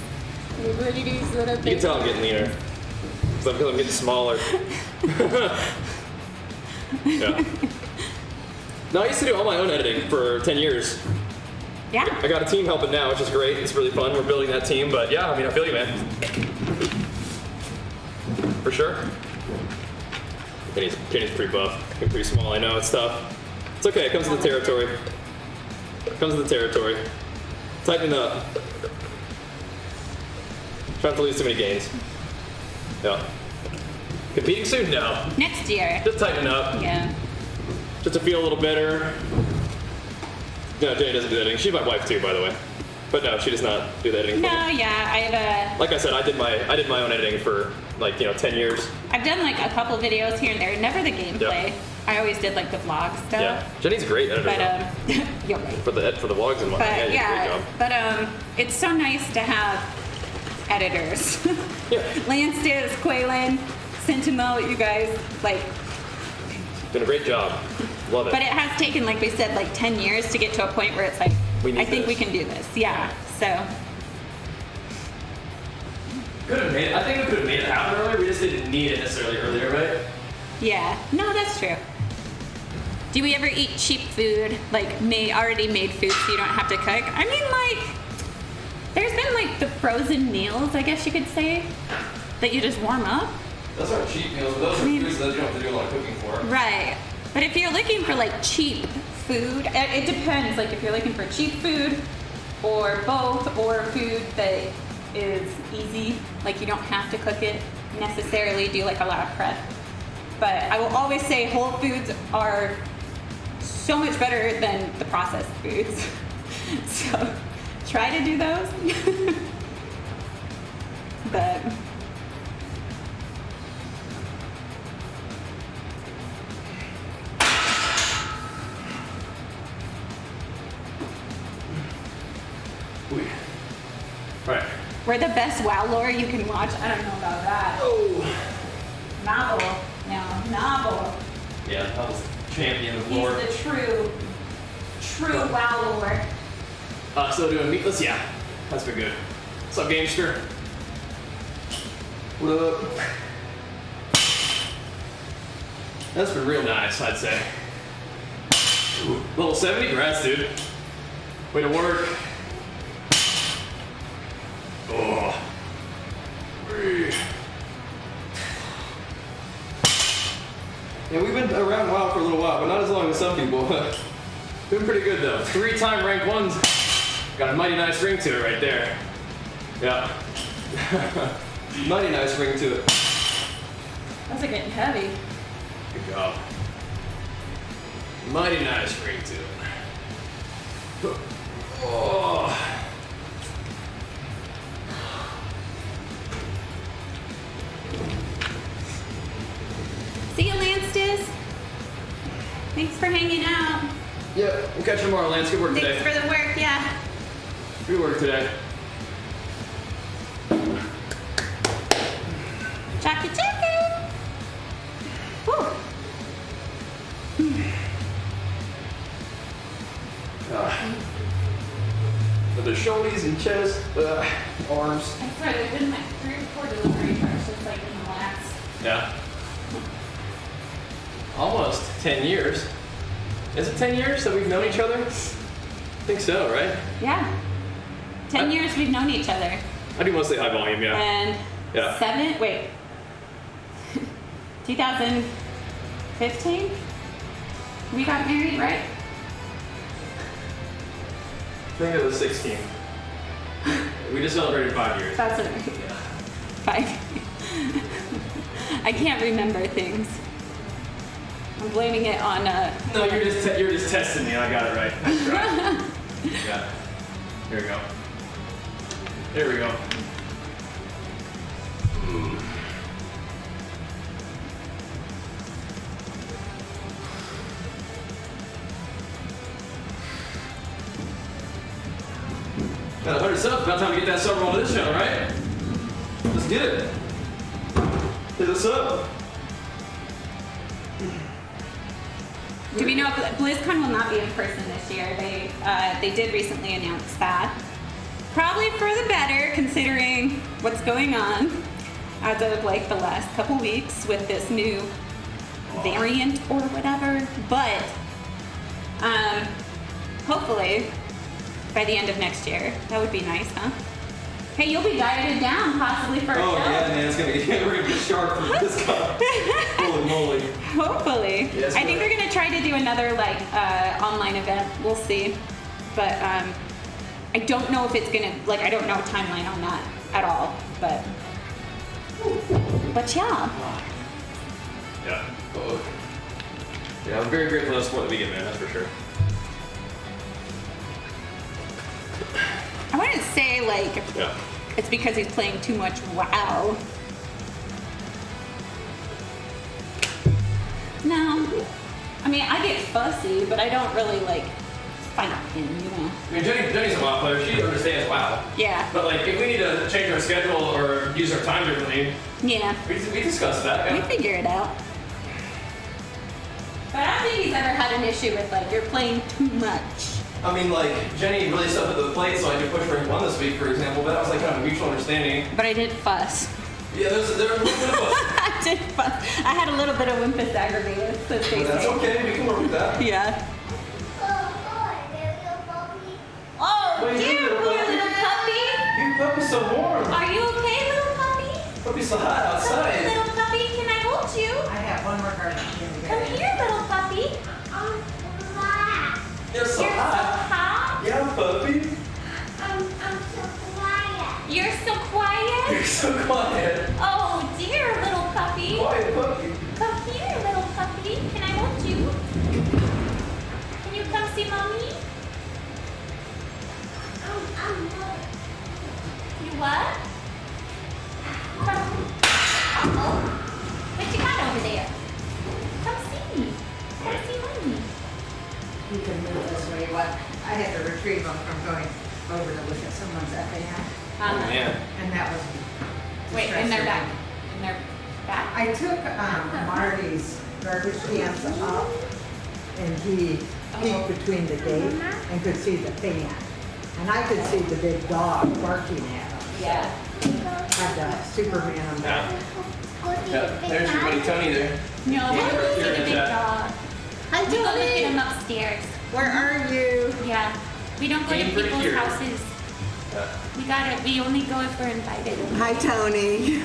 You ready to sit up? You can tell I'm getting leaner. Because I'm getting smaller. Yeah. No, I used to do all my own editing for 10 years. Yeah. I got a team helping now, which is great. It's really fun. We're building that team, but yeah, I mean, I feel you, man. For sure. Kenny's pretty buff. I'm pretty small, I know, it's tough. It's okay, it comes with the territory. It comes with the territory. Tighten up. Trying to lose too many gains. Yeah. Competing soon? No. Next year. Just tighten up. Yeah. Just to feel a little better. No, Jenny doesn't do editing. She's my wife too, by the way. But no, she does not do the editing. No, yeah, I have Like I said, I did my own editing for like 10 years. I've done like a couple videos here and there, never the gameplay. Yep. I always did like the vlog stuff. Yeah, Jenny's a great editor. But you're right. for the vlogs and whatnot. But Yeah, you do a great job. but it's so nice to have editors. Yeah, Lance does, Quaylen, Sentimo, you guys, like. doing a great job. Love it. But it has taken, like we said, like 10 years to get to a point where it's like, I think we can do this. Yeah. So. Could have made it. I think we could have made it happen earlier. We just didn't need it necessarily earlier, right? Yeah. No, that's true. Do we ever eat cheap food, like already made food, so you don't have to cook? I mean, like, there's been like the frozen meals, I guess you could say, that you just warm up. Those aren't cheap meals, but those are foods that you don't have to do a lot of cooking for. Right. But if you're looking for like cheap food, it depends. Like if you're looking for cheap food or both, or food that is easy, like you don't have to cook it necessarily, do like a lot of prep. But I will always say whole foods are so much better than the processed foods. So try to do those. But Right. we're the best WoW lore you can watch. I don't know about that. Oh. Novel. No, novel. Yeah, that was champion of He's lore. the true WoW lore. Still doing meatless? Yeah. That's been good. What's up, Gamester? What up? That's been real nice, I'd say. Ooh, level 70? Congrats, dude. Way to work. Oh. Yeah, we've been around WoW for a little while, but not as long as some people. Doing pretty good though. 3-time rank 1s. Got a mighty nice ring to it right there. Yeah. Mighty nice ring to it. Those are getting heavy. Good job. Mighty nice ring to it. Oh. See you, Lance. Thanks for hanging out. Yeah, we'll catch you tomorrow, Lance. Good work Thanks today. for the work, yeah. Good work today. Chalky chicken. Woo. With the shoulders and chest, arms. That's right, there's been like 3 or 4 delivery trucks just like in the last. Yeah. Almost 10 years. Is it 10 years that we've known each other? I think so, right? Yeah. 10 years we've known each other. I do mostly high volume, yeah. And Yeah. 2015? We got married, right? I think it was 16. We just celebrated 5 years. That's what I 5. I can't remember things. I'm blaming it on No, you're just testing me. I got it right. That's right. Yeah. Here we go. There we go. Got 100 subs. About time to get that sub roll to this channel, right? Let's get it. Hit us up. Do we know if BlizzCon will not be in person this year? They did recently announce that. Probably for the better, considering what's going on as of like the last couple weeks with this new variant or whatever, but hopefully by the end of next year. That would be nice, huh? Hey, you'll be dieted down possibly for a show. Oh yeah, man, it's gonna be we're gonna be sharp for this cup. Holy moly. Hopefully. Yes, I think ma'am. they're gonna try to do another like online event. We'll see. But I don't know if it's gonna like I don't know a timeline on that at all. But yeah. Yeah. Oh. Yeah, I'm very grateful for the support that we get, man. That's for sure. I wouldn't say like Yeah. it's because he's playing too much WoW. No. I mean, I get fussy, but I don't really like fight him, you know. I mean, Jenny's a WoW player. She understands WoW. Yeah. But like, if we need to change our schedule or use our time differently, Yeah. we discuss that. We Yeah. figure it out. But I don't think he's ever had an issue with like you're playing too much. I mean, like, Jenny really stepped up to the plate so I could push rank 1 this week, for example, but that was like kind of a mutual understanding. But I did fuss. Yeah, there was a little bit of a... I did fuss. I had a little bit of Wimpus aggravated, so they But that's say. okay, we can work with that. Yeah. Oh, Wait, dear little poor puppy. little puppy. Your puppy's so warm. Are you okay, little puppy? Puppy's so hot Come here, outside. little puppy. Can I hold you? I have one more card. Come here, little puppy. You're so You're so hot. hot. Yeah, puppy. You're so quiet. You're so quiet. Oh, dear little puppy. Quiet puppy. Come here, little puppy. Can I hold you? Can you come see mommy? You what? Uh-oh. What you got over there? Come see me. Come see mommy. You can move this way. What? I had to retrieve them from going over to look at someone's FAI. Oh, man. And that was Wait, in their back. In their back? I took Marty's garbage cans up, and he peeked between the gate and could see the fan. And I could see the big dog barking at him. Yeah. Had the Superman on Yeah. that. Yeah, there's your buddy Tony there. No, Yeah, we don't you're see in the the big chat. dog. Hi, We go look at Tony. him upstairs. Where are you? Yeah. We don't go to Came for people's here. houses. Yeah. We only go if we're invited. Hi, Tony.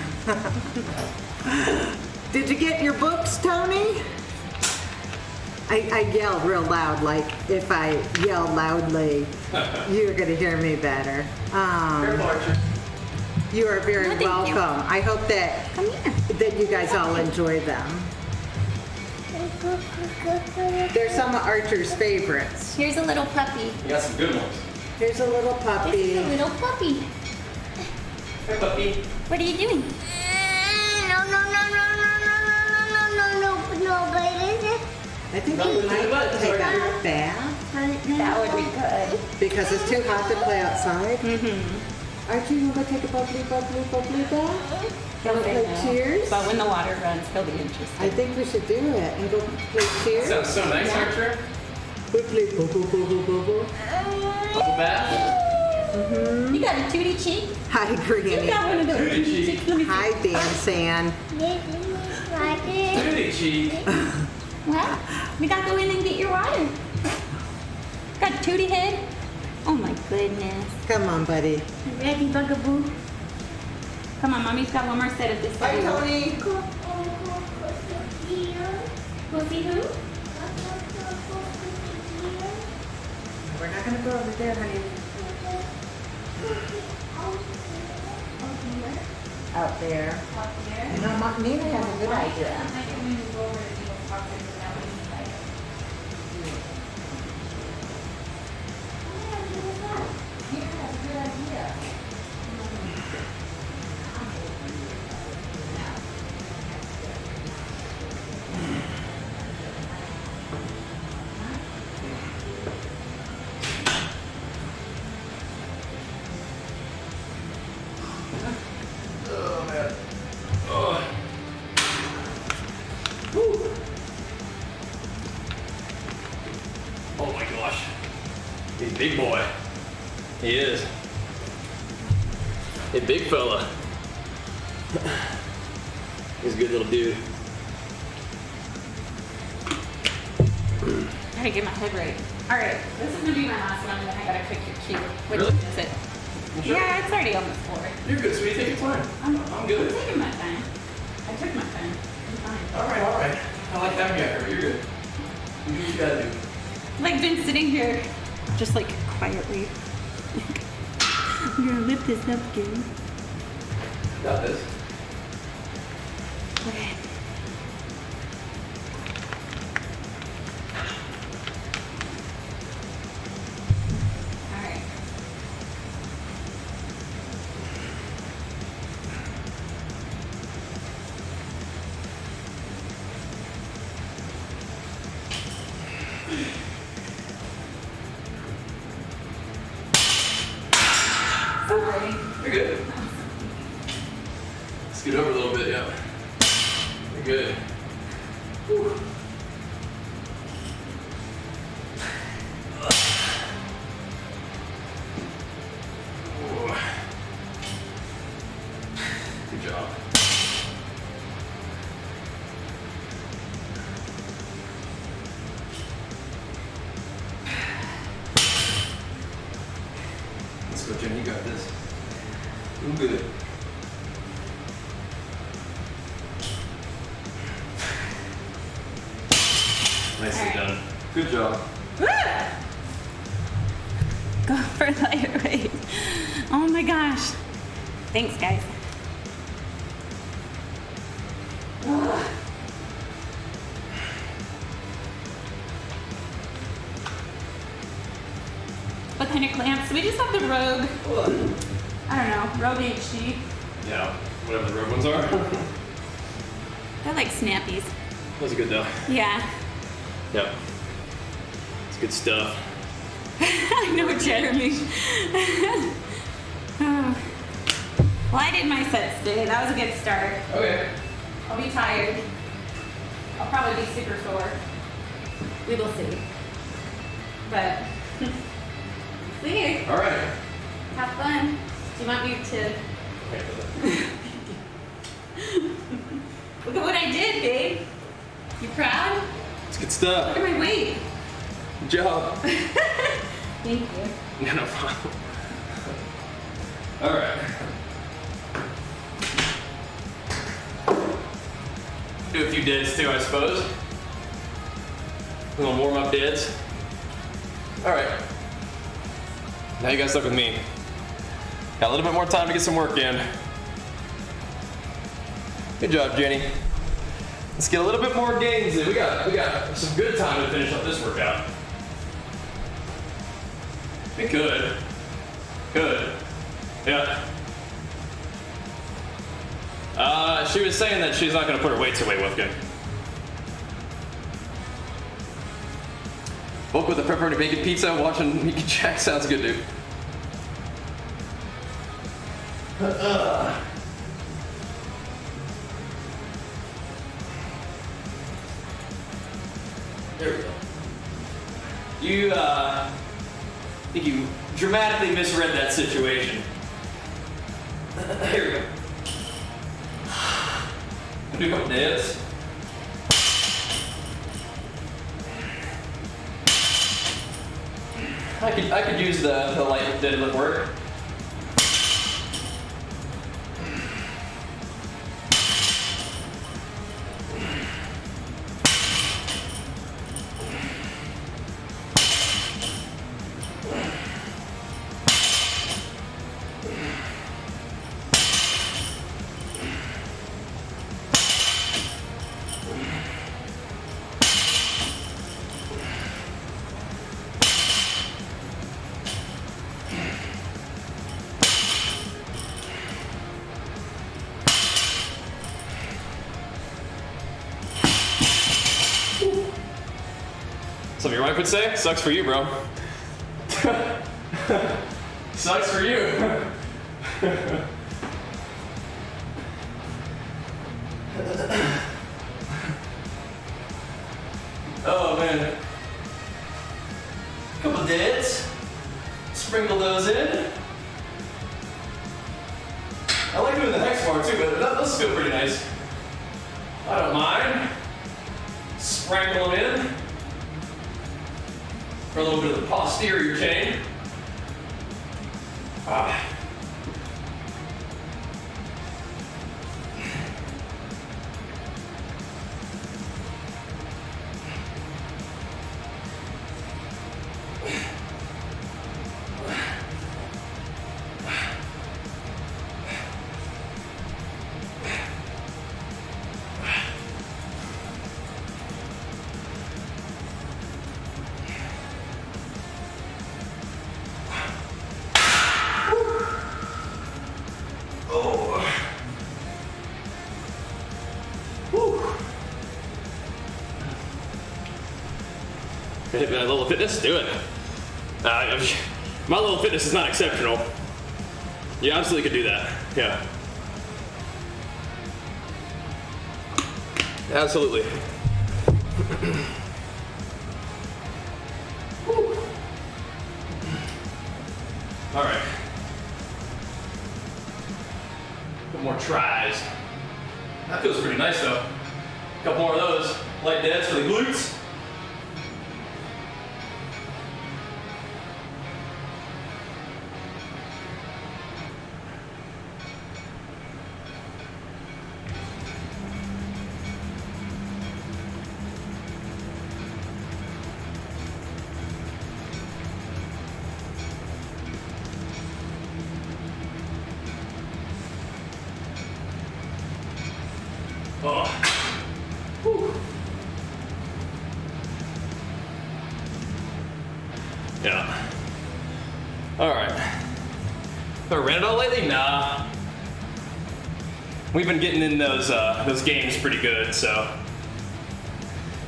Did you get your books, Tony? I yelled real loud, like if I yell loudly, you're gonna hear me better. Careful, Archer. You are very No, thank you. welcome. I hope that Come here. that you guys all enjoy them. They're some of Archer's favorites. Here's a little puppy. You got some good ones. Here's a little This puppy. is a little puppy. Hey, puppy. What are you doing? I think No, you it's in the might butt, take sorry. a bath That would be good. because it's too hot to play outside. Mm-hmm. Archie, you want to take a bubbly bath? He'll Wanna say play no. cheers? But when the water runs, he'll be interested. I think we should do it and go play cheers. Sounds so nice, Yeah. Archer. We play bubble, bubble, bubble. Bubble bath. You got a tootie cheek? Hi, You Granny. got one of those Tootie tootie cheek. cheeks. Let me see. Hi, Dan Booty cheek. What? We gotta go in and get your water. Got a tootie head? Oh my goodness. Come on, buddy. You ready, bugaboo? Come on, mommy's got one more set of this. Hi, for you. Tony. Go see who? We're not going to go over there, honey. Out there. No, Nina has a good idea. Oh, man. Oh. Woo. Oh my gosh. He's a big boy. He is. A big fella. He's a good little dude. Gotta get my head right. Alright, this is gonna be my last one, and then I gotta cook your cube. Which Really? is it? Sure. Yeah, it's already on the floor. You're good, sweetie. Take your time. I'm good. I'm taking my time. I took my time. I'm fine. All right. I like having you here. You're good. You do what you gotta do. Like, been sitting here, just like quietly. I'm gonna lift this up again. Got this. Okay. Alright. Sorry. You're good. Scoot over a little bit, yeah. You're good. Whew. Good job. Let's go, Jenny. You got this. I'm good. Nicely done. Good job. Go for lightweight. Oh my gosh. Thanks, guys. What kind of clamps? We just have the Rogue. I don't know, Rogue HD. Yeah, whatever the red ones are. They're like snappies. Those are good though. Yeah. Yep. It's good stuff. I know, Jeremy. Oh. Well, I did my sets today. That was a good start. Okay. I'll be tired. I'll probably be super sore. We will see. But, see. All right. Have fun. Do you want me to? Look at what I did, babe. You proud? It's good stuff. Look at my weight. Good job. Thank you. No problem. All right. Do a few deads too, I suppose. We're gonna warm up deads. All right. Now you guys stuck with me. Got a little bit more time to get some work in. Good job, Jenny. Let's get a little bit more gains in. We got some good time to finish up this workout. We could. Good. Yeah. She was saying that she's not gonna put her weights away, Wolfgang. Bulk with a pepperoni bacon pizza, watching Meek and Jack sounds good, dude. There we go. You, I think you dramatically misread that situation. Here we go. Do a couple deads. I could use the light deadlift work. Something your wife would say? Sucks for you, bro. Sucks for you. Oh man. Couple deads. Sprinkle those in. I like doing the hex bar too, but those feel pretty nice. I don't mind. Sprinkle them in for a little bit of the posterior chain. Hit my little fitness, do it. My little fitness is not exceptional. You absolutely could do that, yeah. Absolutely. All right. Couple more tries. That feels pretty nice though. Couple more of those. Light deads for the glutes. Oh. Whew. Yeah. All right. Have I ran it all lately? Nah. We've been getting in those games pretty good, so.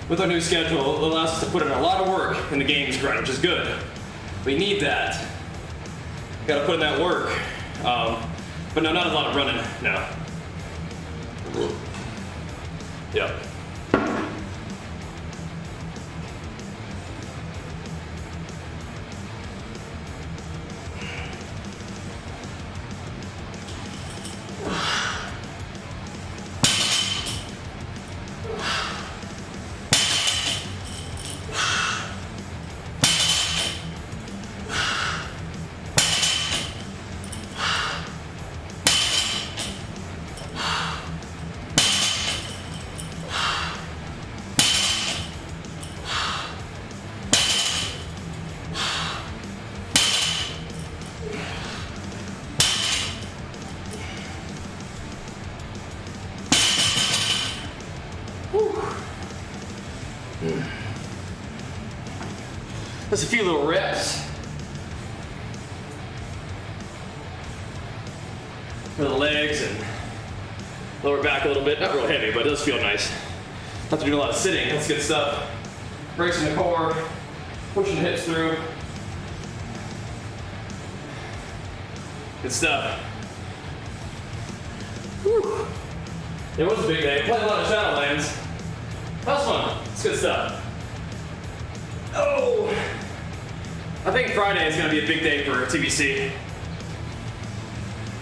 With our new schedule, it allows us to put in a lot of work in the games grind, which is good. We need that. Gotta put in that work. But no, not a lot of running, no. Yep. That's a few little reps. For the legs and lower back a little bit. Not real heavy, but it does feel nice. Not to do a lot of sitting. That's good stuff. Bracing the core, pushing the hips through. Good stuff. Whew. It was a big day. Played a lot of Shadowlands. That was fun. It's good stuff. Oh! I think Friday is going to be a big day for TBC.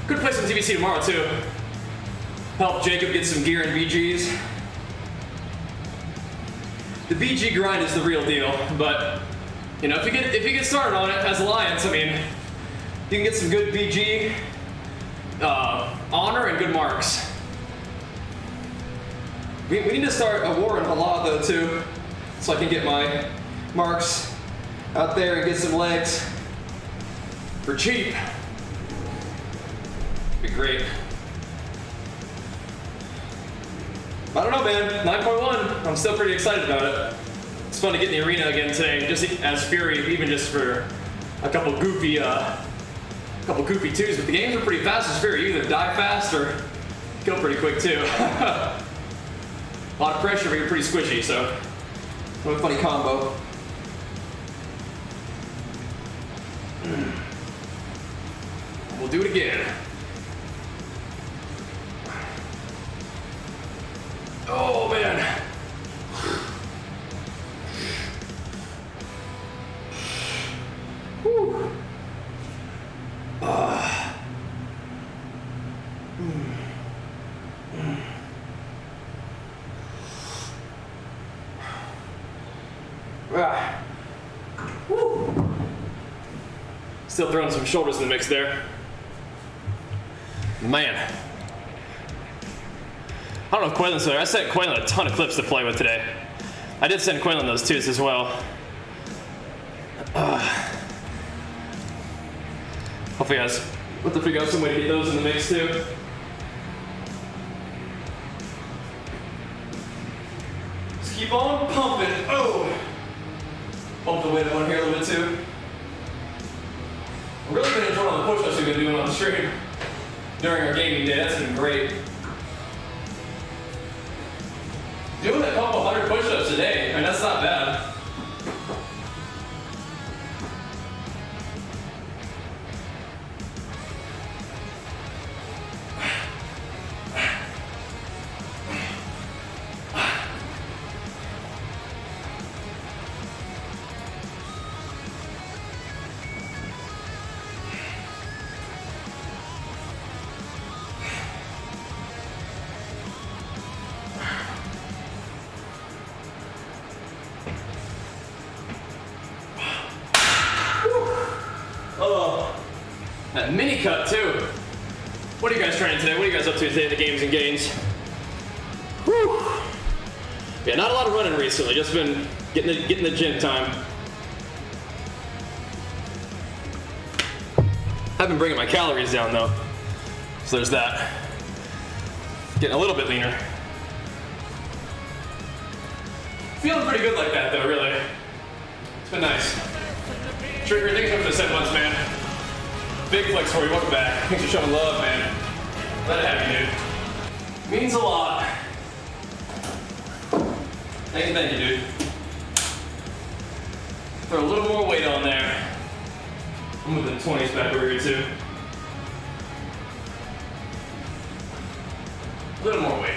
Could play some TBC tomorrow too. Help Jacob get some gear and BGs. The BG grind is the real deal, but you know, if you get started on it as Alliance, I mean, you can get some good BG honor and good marks. We need to start a war in Hala though too, so I can get my marks out there and get some legs for cheap. Be great. I don't know, man. 9.1. I'm still pretty excited about it. It's fun to get in the arena again today, just as Fury, even just for a couple goofy twos. But the games are pretty fast as Fury. You either die fast or kill pretty quick too. A lot of pressure, but you're pretty squishy. So, what a funny combo. We'll do it again. Oh man. Whew. Still throwing some shoulders in the mix there. Man. I don't know if Quaylen's there. I sent Quaylen a ton of clips to play with today. I did send Quaylen those twos as well. Hopefully guys, we'll have to figure out some way to get those in the mix too. Just keep on pumping. Oh! Bump the weight up on here a little bit too. I've really been enjoying all the push-ups we've been doing on the stream during our gaming day. That's been great. Doing a couple 100 push-ups a day, I mean, that's not bad. That mini cut too. What are you guys training today? What are you guys up to today at the games and gains? Whew. Yeah, not a lot of running recently. Just been getting the gym time. I've been bringing my calories down though, so there's that. Getting a little bit leaner. Feeling pretty good like that though, really. It's been nice. Trigger, thanks for the 7 months, man. Big flex for you, welcome back. Thanks for showing love, man. Glad to have you, dude. Means a lot. Thank you, dude. Throw a little more weight on there. I'm moving the 20s back over here, too. A little more weight.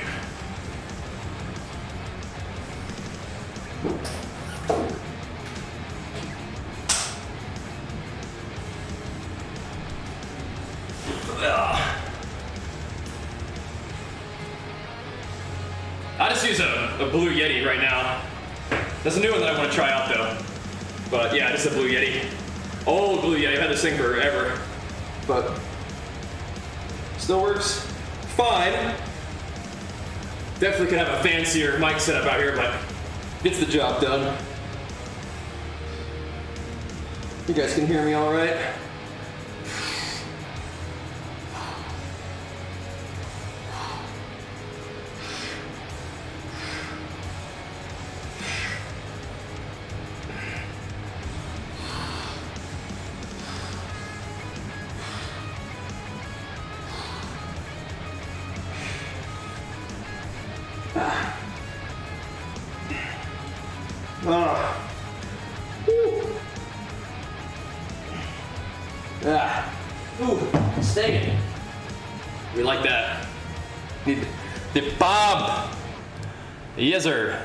I just use a Blue Yeti right now. There's a new one that I want to try out though. But yeah, just a Blue Yeti. Old Blue Yeti, I've had this thing forever. But still works fine. Definitely could have a fancier mic setup out here, but gets the job done. You guys can hear me all right? Ooh, staying. We like that. The bomb. Yes, sir.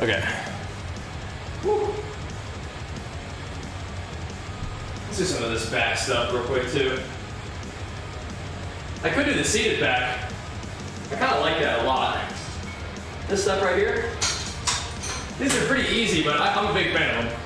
Okay. Woo. Let's do some of this back stuff real quick too. I could do the seated back. I kind of like that a lot. This stuff right here. These are pretty easy, but I'm a big fan of them.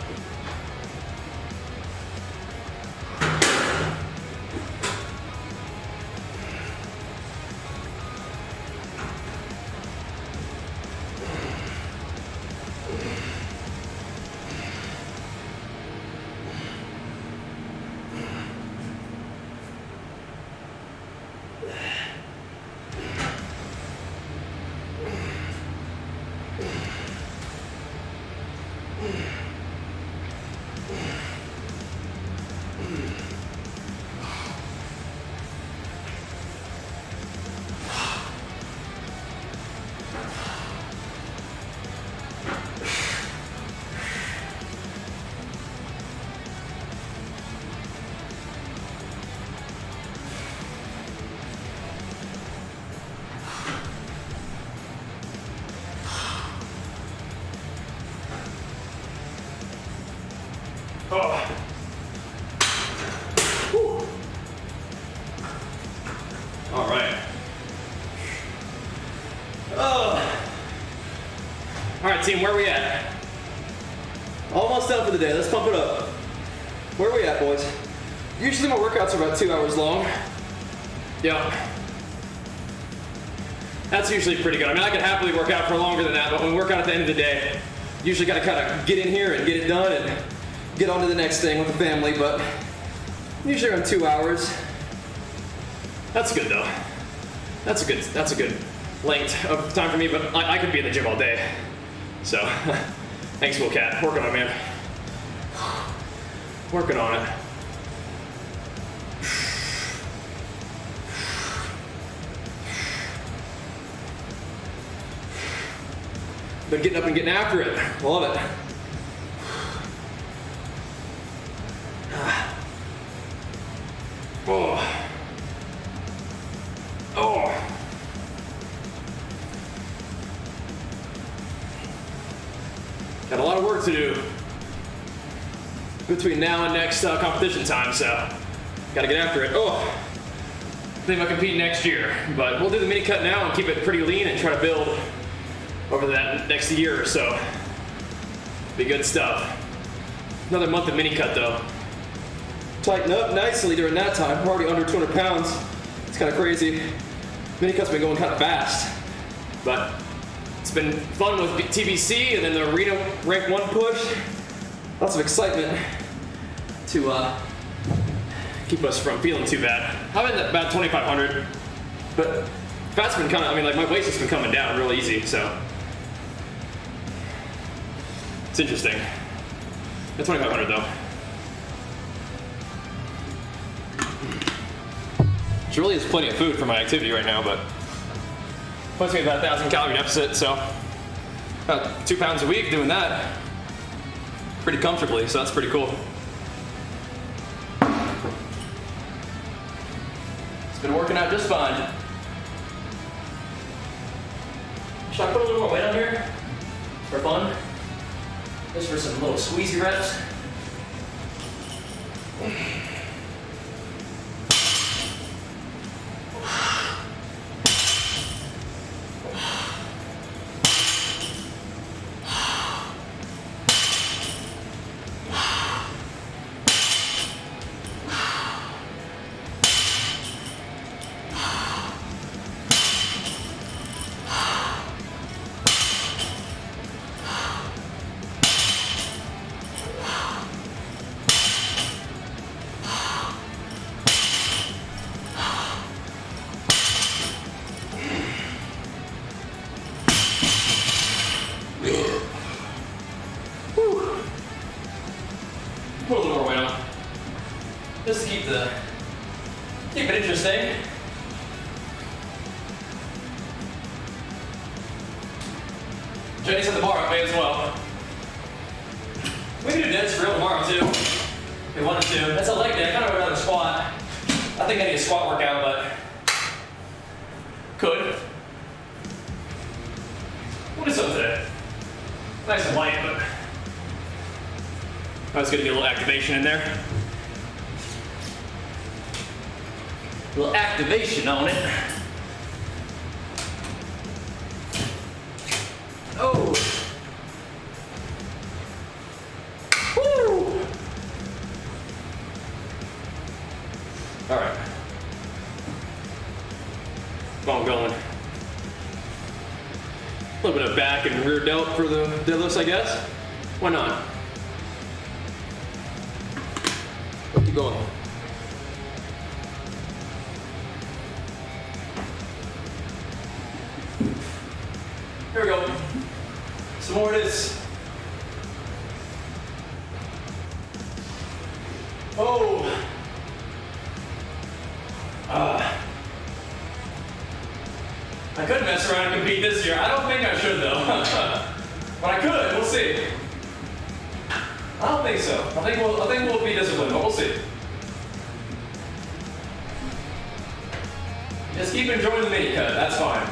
Oh. Whew. All right. Oh. All right, team, where are we at? Almost done for the day. Let's pump it up. Where are we at, boys? Usually my workouts are about 2 hours long. Yeah. That's usually pretty good. I mean, I could happily work out for longer than that, but when we work out at the end of the day, usually gotta kind of get in here and get it done and get on to the next thing with the family, but usually around 2 hours. That's good though. That's a good length of time for me, but I could be in the gym all day. So, thanks, Will Cat. Working on it, man. Working on it. Been getting up and getting after it. Love it. Oh. Oh. Got a lot of work to do between now and next competition time, so gotta get after it. Oh. I think I'll compete next year, but we'll do the mini cut now and keep it pretty lean and try to build over that next year or so. Be good stuff. Another month of mini cut though. Tighten up nicely during that time. We're already under 200 pounds. It's kind of crazy. Mini cut's been going kind of fast, but it's been fun with TBC and then the arena rank 1 push. Lots of excitement to keep us from feeling too bad. I'm at about 2,500, but fat's been kind of, I mean, like my waist has been coming down real easy, so it's interesting. At 2,500 though. Which really is plenty of food for my activity right now, but puts me about 1,000 calorie deficit, so about 2 pounds a week doing that pretty comfortably, so that's pretty cool. It's been working out just fine. Should I put a little more weight on here for fun? Just for some little squeezy reps. Put a little more weight on. Just to keep it interesting. Jenny set the bar up, may as well. We can do dead for real tomorrow too, if we wanted to. That's a leg day. I kind of would rather squat. I think I need a squat workout, but could. We'll do something today. Nice and light, but I was gonna get a little activation in there. A little activation on it. Oh. Woo. All right. Come on, going. A little bit of back and rear delt for the deadlifts, I guess. Why not? Keep going. Here we go. Some more of this. Oh. I could mess around and compete this year. I don't think I should though. But I could, we'll see. I don't think so. I think we'll be disciplined, but we'll see. Just keep enjoying the mini cut, that's fine.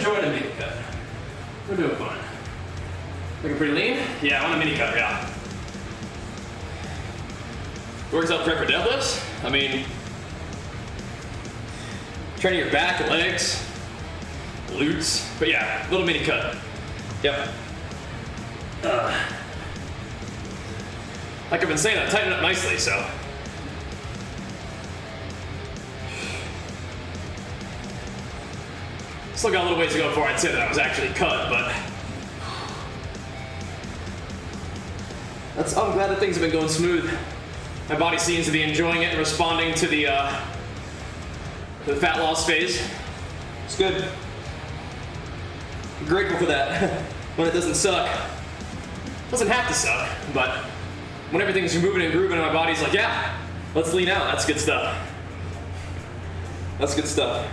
enjoying a mini cut. We're doing fine. Looking pretty lean? Yeah, I want a mini cut, yeah. Works out great for deadlifts. I mean, training your back, legs, glutes. But yeah, little mini cut. Yep. Like I've been saying, I tightened up nicely, so. Still got a little ways to go before I'd say that I was actually cut, but. I'm glad that things have been going smooth. My body seems to be enjoying it and responding to the fat loss phase. It's good. I'm grateful for that. When it doesn't suck. It doesn't have to suck, but when everything's moving and grooving and my body's like, yeah, let's lean out. That's good stuff. That's good stuff.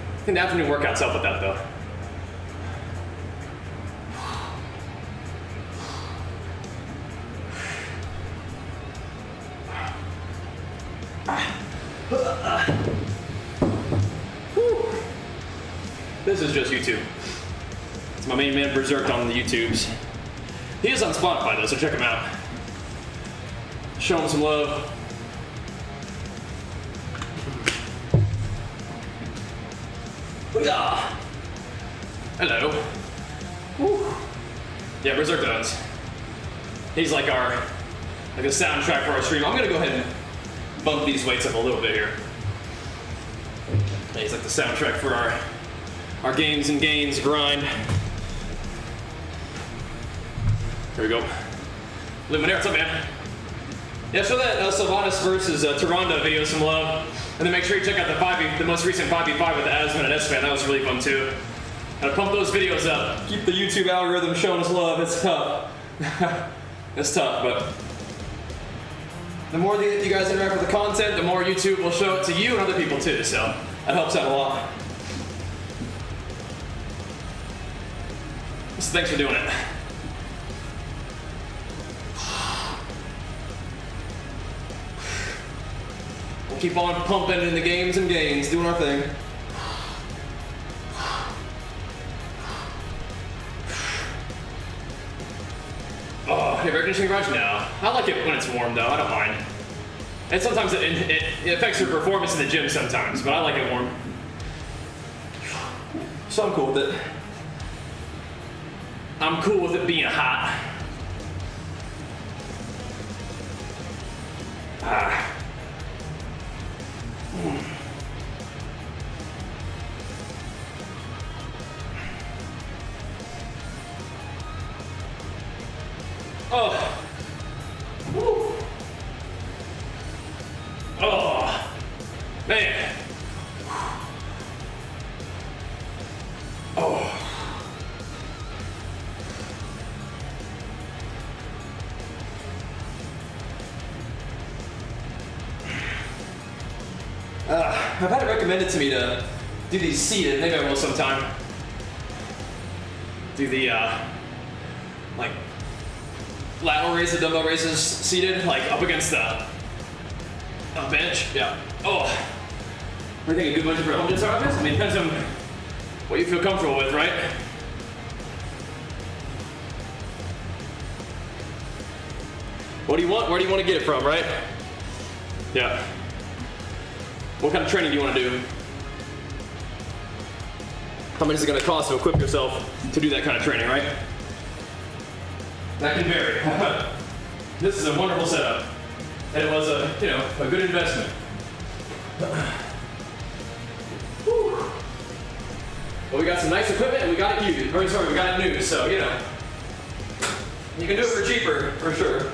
I think the afternoon workouts help with that though. This is just YouTube. It's my main man Berserk on the YouTubes. He is on Spotify though, so check him out. Show him some love. Hello. Woo. Yeah, Berserk does. He's like a soundtrack for our stream. I'm gonna go ahead and bump these weights up a little bit here. He's like the soundtrack for our games and gains grind. Here we go. Luminaire, what's up, man? Yeah, show that Sylvanas versus Taronda video some love. And then make sure you check out the most recent 5v5 with the Asman and S-Fan. That was really fun too. Gotta pump those videos up. Keep the YouTube algorithm showing us love. It's tough. It's tough, but the more that you guys interact with the content, the more YouTube will show it to you and other people too. So that helps out a lot. So thanks for doing it. We'll keep on pumping in the games and gains, doing our thing. Oh, air conditioning garage? No. I like it when it's warm though, I don't mind. And sometimes it affects your performance in the gym sometimes, but I like it warm. So I'm cool with it. I'm cool with it being hot. Oh. Woo. Oh. Man. Oh. I've had it recommended to me to do these seated. Maybe I will sometime. Do the like lateral raises, dumbbell raises seated, like up against the bench. Yeah. Oh. What do you think? A good budget for a home gym start office? I mean, it depends on what you feel comfortable with, right? What do you want? Where do you want to get it from, right? Yeah. What kind of training do you want to do? How much is it going to cost to equip yourself to do that kind of training, right? That can vary. This is a wonderful setup, and it was a good investment. Whew. But we got some nice equipment, and we got it used. Or sorry, we got it new. So you can do it for cheaper, for sure.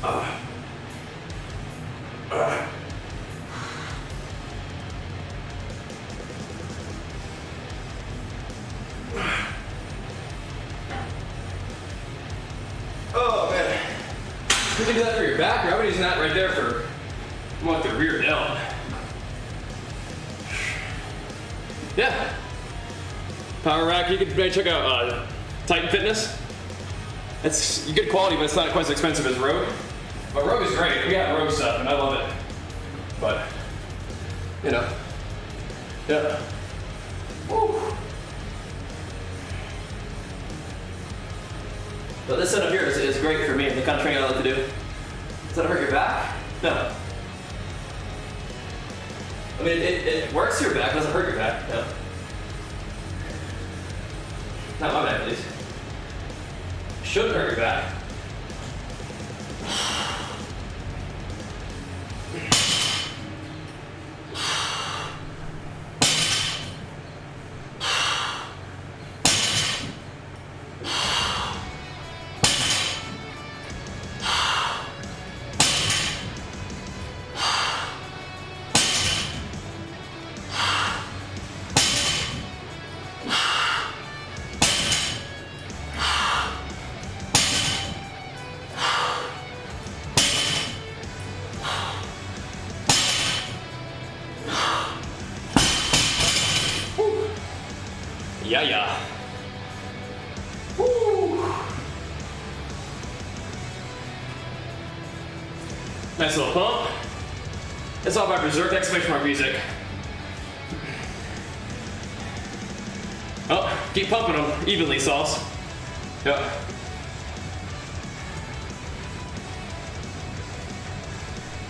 Oh man. You can do that for your back, or I would use that right there for more like the rear delt. Yeah. Power rack, you can maybe check out Titan Fitness. It's good quality, but it's not quite as expensive as Rogue. But Rogue is great. We got Rogue stuff, and I love it. But, you know, yeah. Woo. But this setup here is great for me, the kind of training I like to do. Does that hurt your back? No. I mean, it works your back, doesn't hurt your back. No. Not my back, at least. Shouldn't hurt your back. Yeah, yeah. Woo. Nice little pump. It's all about berserk exclamation mark music. Oh, keep pumping them evenly, Sauce. Yep.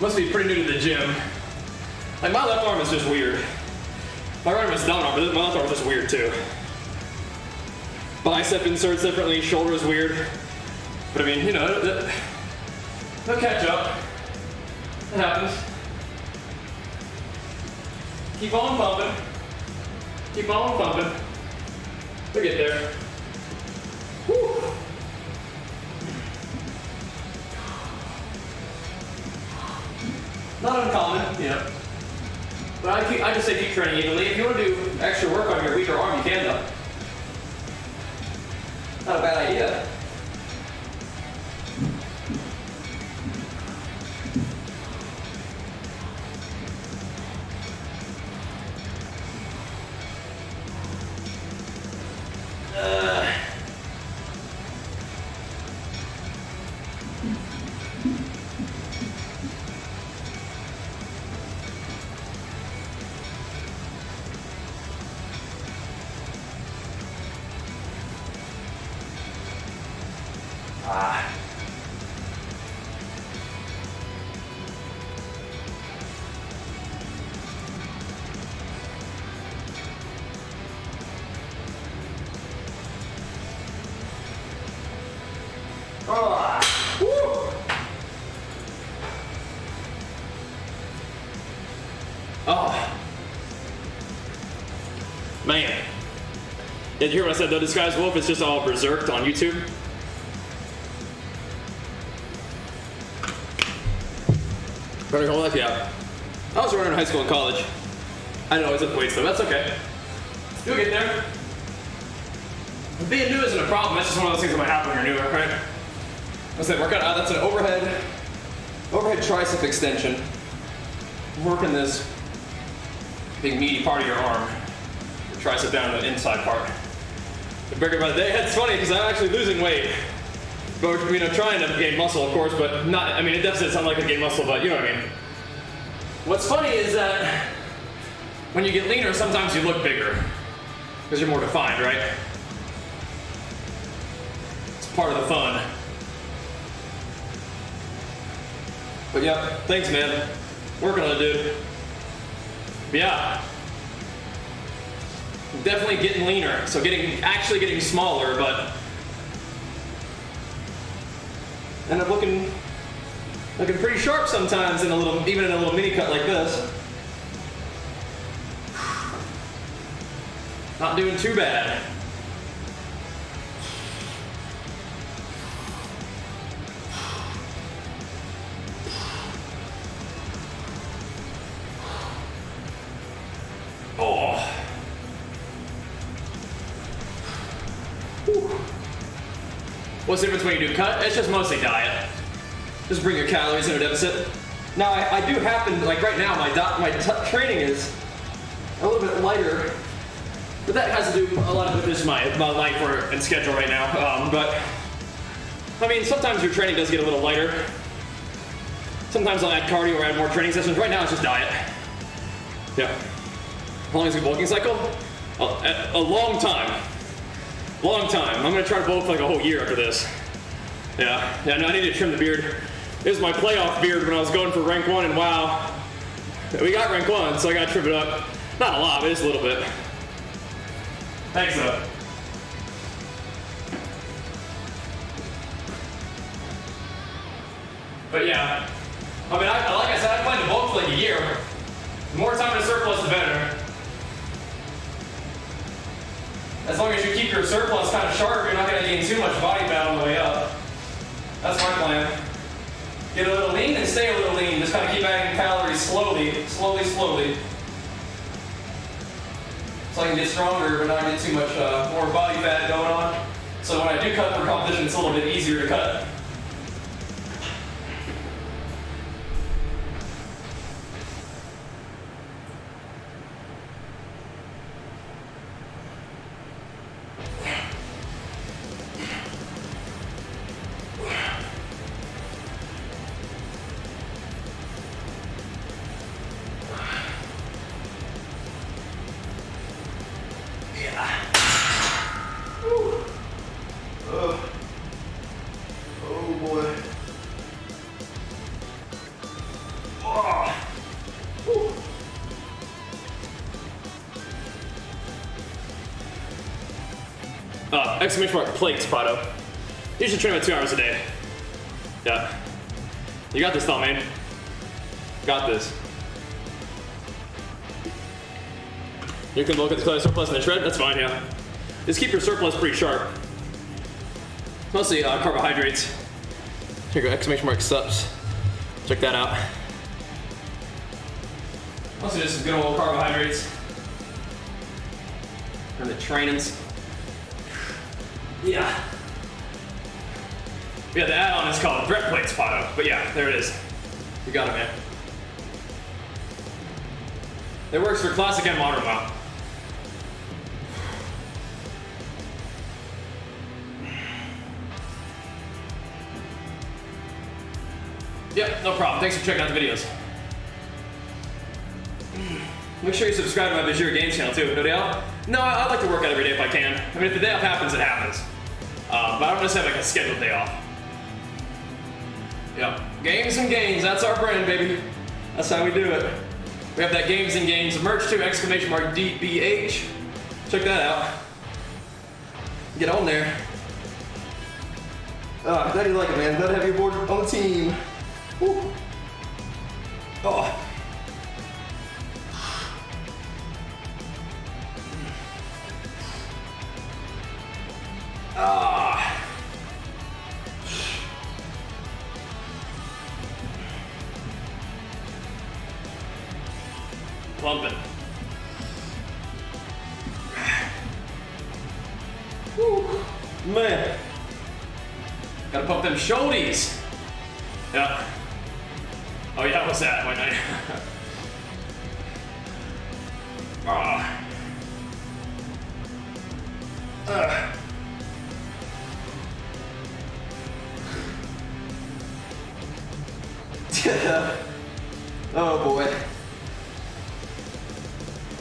Must be pretty new to the gym. Like, my left arm is just weird. My right arm is dominant, but my left arm is just weird too. Bicep inserts differently, shoulder is weird. But I mean, you know, they'll catch up. It happens. Keep on pumping. Keep on pumping. We'll get there. Woo. Not uncommon, you know. But I just say keep training evenly. If you want to do extra work on your weaker arm, you can though. Not a bad idea. Oh. Man. Did you hear what I said? The Disguised Wolf is just all berserked on YouTube. Better hold that, yeah. I was running in high school and college. I didn't always lift weights though, that's okay. You'll get there. Being new isn't a problem, that's just one of those things that might happen when you're new, right? I said workout, that's an overhead tricep extension. Working this big meaty part of your arm. The tricep down to the inside part. The bigger by the day, it's funny because I'm actually losing weight. But, you know, trying to gain muscle, of course, but not, I mean, it definitely sounds like I gain muscle, but you know what I mean. What's funny is that when you get leaner, sometimes you look bigger because you're more defined, right? It's part of the fun. But yeah, thanks, man. Working on it, dude. But yeah. Definitely getting leaner, so actually getting smaller, but end up looking pretty sharp sometimes in even in a little mini cut like this. Not doing too bad. What's the difference when you do cut? It's just mostly diet. Just bring your calories in a deficit. Now, I do happen, like right now, my training is a little bit lighter, but that has to do a lot with just my life and schedule right now. But, I mean, sometimes your training does get a little lighter. Sometimes I'll add cardio or add more training sessions. Right now, it's just diet. Yeah. How long is the bulking cycle? A long time. Long time. I'm gonna try to bulk for like a whole year after this. Yeah, no, I need to trim the beard. This is my playoff beard when I was going for rank 1, and wow. We got rank 1, so I gotta trim it up. Not a lot, but just a little bit. Thanks though. But yeah, I mean, like I said, I plan to bulk for like a year. The more time in a surplus, the better. As long as you keep your surplus kind of sharp, you're not going to gain too much body fat on the way up. That's my plan. Get a little lean and stay a little lean. Just kind of keep adding calories slowly. So I can get stronger, but not get too much more body fat going on. So when I do cut for competition, it's a little bit easier to cut. Exclamation mark plates, Prado. You should train about 2 hours a day. Yeah. You got this, thought, man. Got this. You can look at the surplus and the shred, that's fine, yeah. Just keep your surplus pretty sharp. Mostly carbohydrates. Here you go, exclamation mark subs. Check that out. Mostly just some good old carbohydrates. And the trainings. Yeah. Yeah, the add-on is called Brett Plates Pato. But yeah, there it is. You got it, man. It works for classic and modern WoW. Yep, no problem. Thanks for checking out the videos. Make sure you subscribe to my Bajheera Games channel too. No day off? No, I like to work out every day if I can. I mean, if the day off happens, it happens. But I don't just have like a scheduled day off. Yep. Games and gains, that's our brand, baby. That's how we do it. We have that Games and Gains merch too, exclamation mark DBH. Check that out. Get on there. Glad you like it, man. Glad to have you aboard on the team. Woo. Oh. Ah. Plumping. Woo. Man. Gotta pump them shouldies. Yeah. Oh yeah, what's that? Why not? Ah. Oh boy.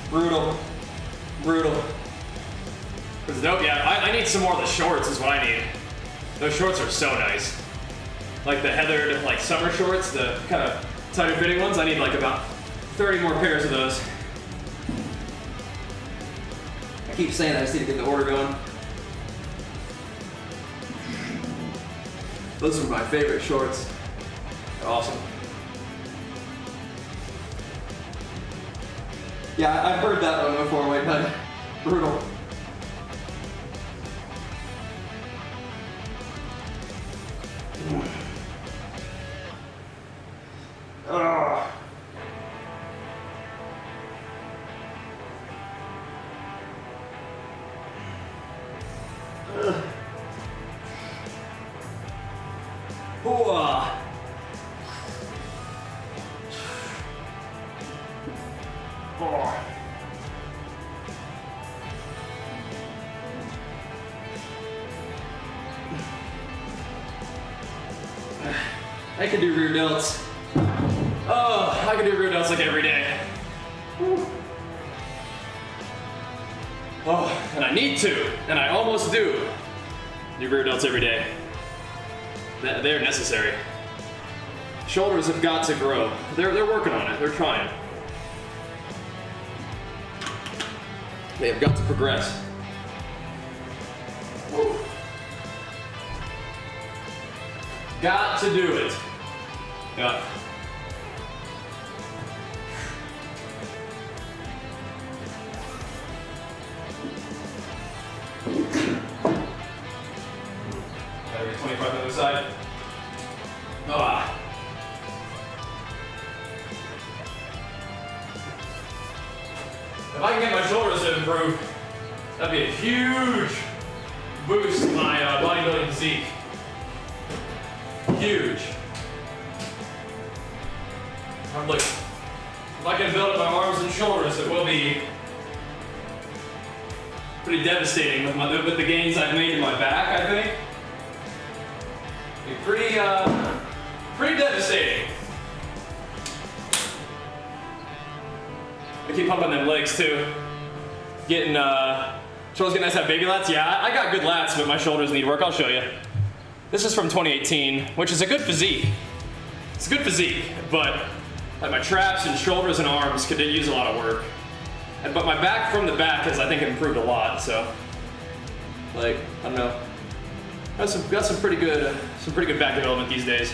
Brutal. Brutal. It's dope, yeah. I need some more of the shorts is what I need. Those shorts are so nice. Like the heathered, like summer shorts, the kind of tighter fitting ones. I need like about 30 more pairs of those. I keep saying I just need to get the order going. Those are my favorite shorts. They're awesome. Yeah, I've heard that one before, wait, but brutal. Ugh. Oh. I can do rear delts. Oh, I can do rear delts like every day. Oh, and I need to, and I almost do rear delts every day. They're necessary. Shoulders have got to grow. They're working on it. They're trying. They have got to progress. Woo. Got to do it. Yeah. Gotta get 25 on the other side. Ah. If I can get my shoulders to improve, that'd be a huge boost to my bodybuilding physique. Huge. I'm like, if I can build up my arms and shoulders, it will be pretty devastating with the gains I've made in my back, I think. Be pretty devastating. I keep pumping them legs too. Shoulders getting nice to have baby lats. Yeah, I got good lats, but my shoulders need work. I'll show you. This is from 2018, which is a good physique. It's a good physique, but like my traps and shoulders and arms could use a lot of work. But my back from the back has, I think, improved a lot. So, like, I don't know. Got some pretty good back development these days.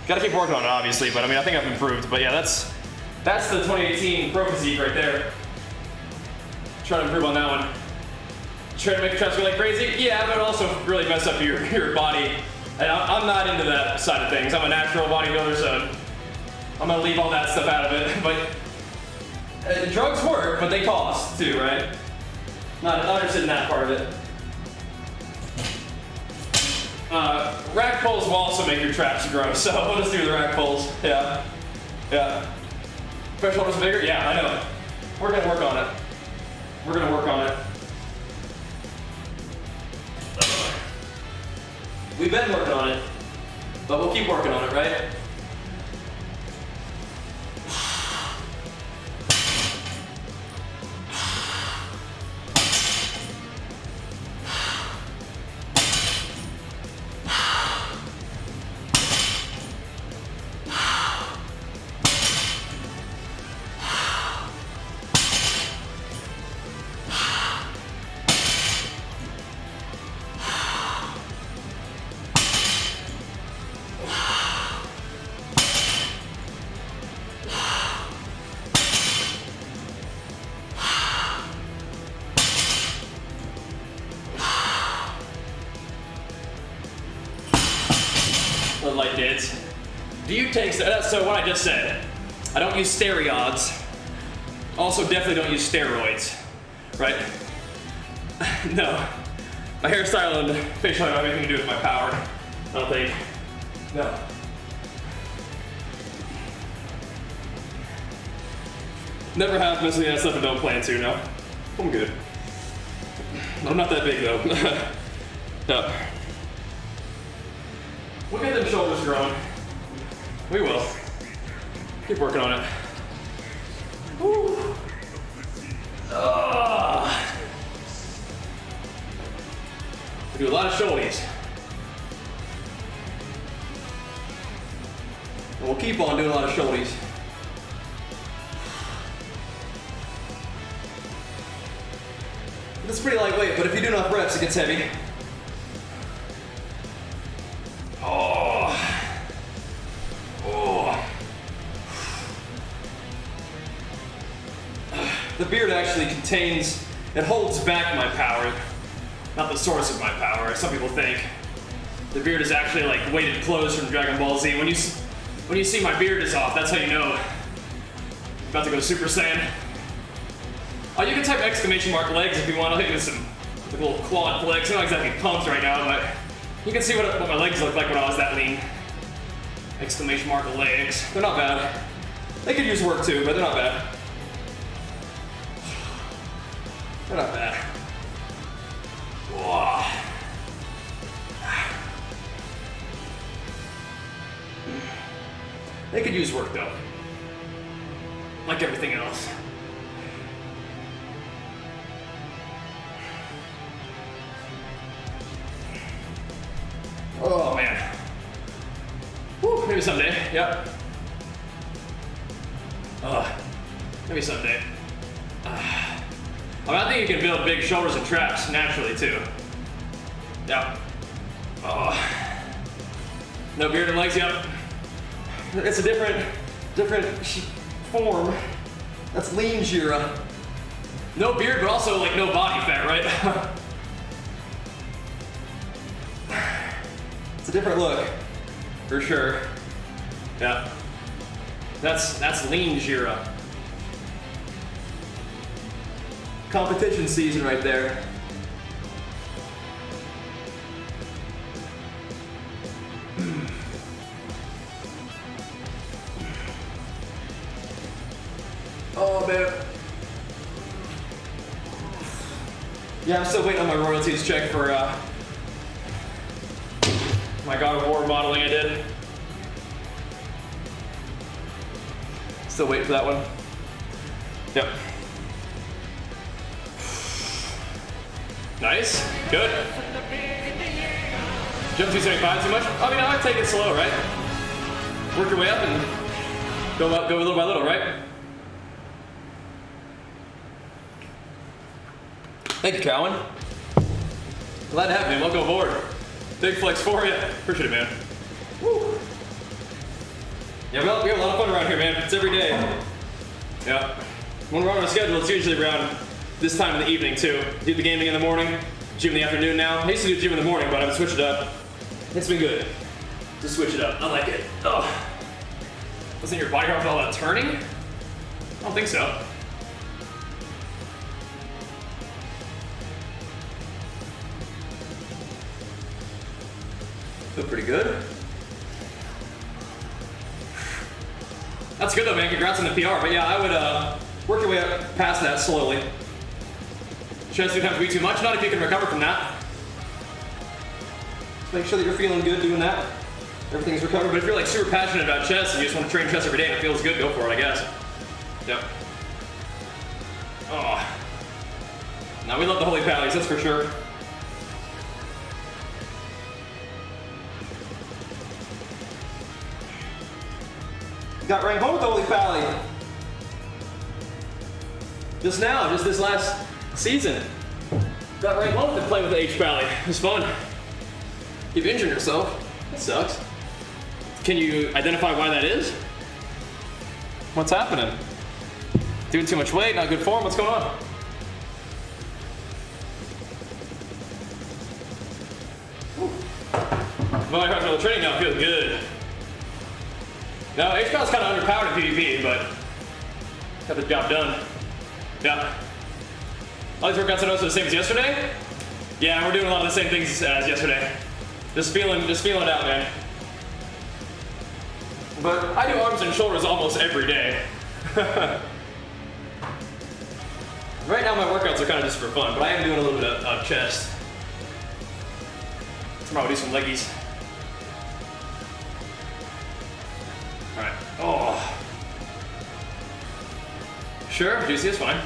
Got to keep working on it, obviously. But I mean, I think I've improved. But yeah, that's the 2018 pro physique right there. Try to improve on that one. Try to make the traps go like crazy? Yeah, but also really mess up your body. And I'm not into that side of things. I'm a natural bodybuilder, so I'm gonna leave all that stuff out of it. But drugs work, but they cost too, right? Not interested in that part of it. Rack pulls will also make your traps grow, so we'll just do the rack pulls. Yeah. Fresh shoulders bigger? Yeah, I know. We're gonna work on it. We're gonna work on it. We've been working on it, but we'll keep working on it, right? Light dids. Do you take, so what I just said, I don't use steroids. Also definitely don't use steroids, right? No. My hairstyle and facial hair don't have anything to do with my power, I don't think. No. Never have most of that stuff and don't plan to, no. I'm good. I'm not that big though. No. We'll get them shoulders growing. We will. Keep working on it. Woo. We do a lot of shouldies. And we'll keep on doing a lot of shouldies. It's pretty lightweight, but if you do enough reps, it gets heavy. The beard actually it holds back my power, not the source of my power, as some people think. The beard is actually like weighted clothes from Dragon Ball Z. When you see my beard is off, that's how you know I'm about to go Super Saiyan. Oh, you can type exclamation mark legs if you want. I'll hit you with some little quad flex. I'm not exactly pumped right now, but you can see what my legs look like when I was that lean. Exclamation mark legs. They're not bad. They could use work too, but they're not bad. They're not bad. Whoa. They could use work though. Like everything else. Oh man. Woo, maybe someday, yep. Maybe someday. I think you can build big shoulders and traps naturally too. Yep. Oh. No beard and legs, yep. It's a different form. That's lean Bajheera. No beard, but also like no body fat, right? It's a different look, for sure. Yeah. That's lean Bajheera. Competition season right there. Oh man. Yeah, I'm still waiting on my royalties check for my God of War modeling I did. Still waiting for that one. Yep. Nice, good. Jump 275 too much? I mean, I take it slow, right? Work your way up and go little by little, right? Thank you, Cowan. Glad to have you, man. Welcome aboard. Big flex for you. Appreciate it, man. Woo. Yeah, we have a lot of fun around here, man. It's every day. Yeah. When we're on our schedule, it's usually around this time in the evening, too. Do the gaming in the morning, gym in the afternoon now. I used to do gym in the morning, but I've switched it up. It's been good. Just switch it up. I like it. Oh. Wasn't your body with all that turning? I don't think so. Feel pretty good. That's good though, man. Congrats on the PR. But yeah, I would work your way up past that slowly. Chest 2 times be too much. Not if you can recover from that. Just make sure that you're feeling good doing that. Everything's recovered. But if you're like super passionate about chest and you just want to train chest every day and it feels good, go for it, I guess. Yep. Oh. Now we love the holy pallies, that's for sure. Got ranked home with the holy pally. Just now, just this last season. Got ranked home with it playing with the H pally. It was fun. You've injured yourself. That sucks. Can you identify why that is? What's happening? Doing too much weight, not good form, what's going on? My heart training now feels good. Now, H-Pal's kind of underpowered in PvP, but got the job done. Yeah. All these workouts are also the same as yesterday? Yeah, we're doing a lot of the same things as yesterday. Just feeling it out, man. But I do arms and shoulders almost every day. Right now my workouts are kind of just for fun, but I am doing a little bit of chest. Tomorrow we'll do some leggies. Alright. Oh. Sure, juicy, it's fine.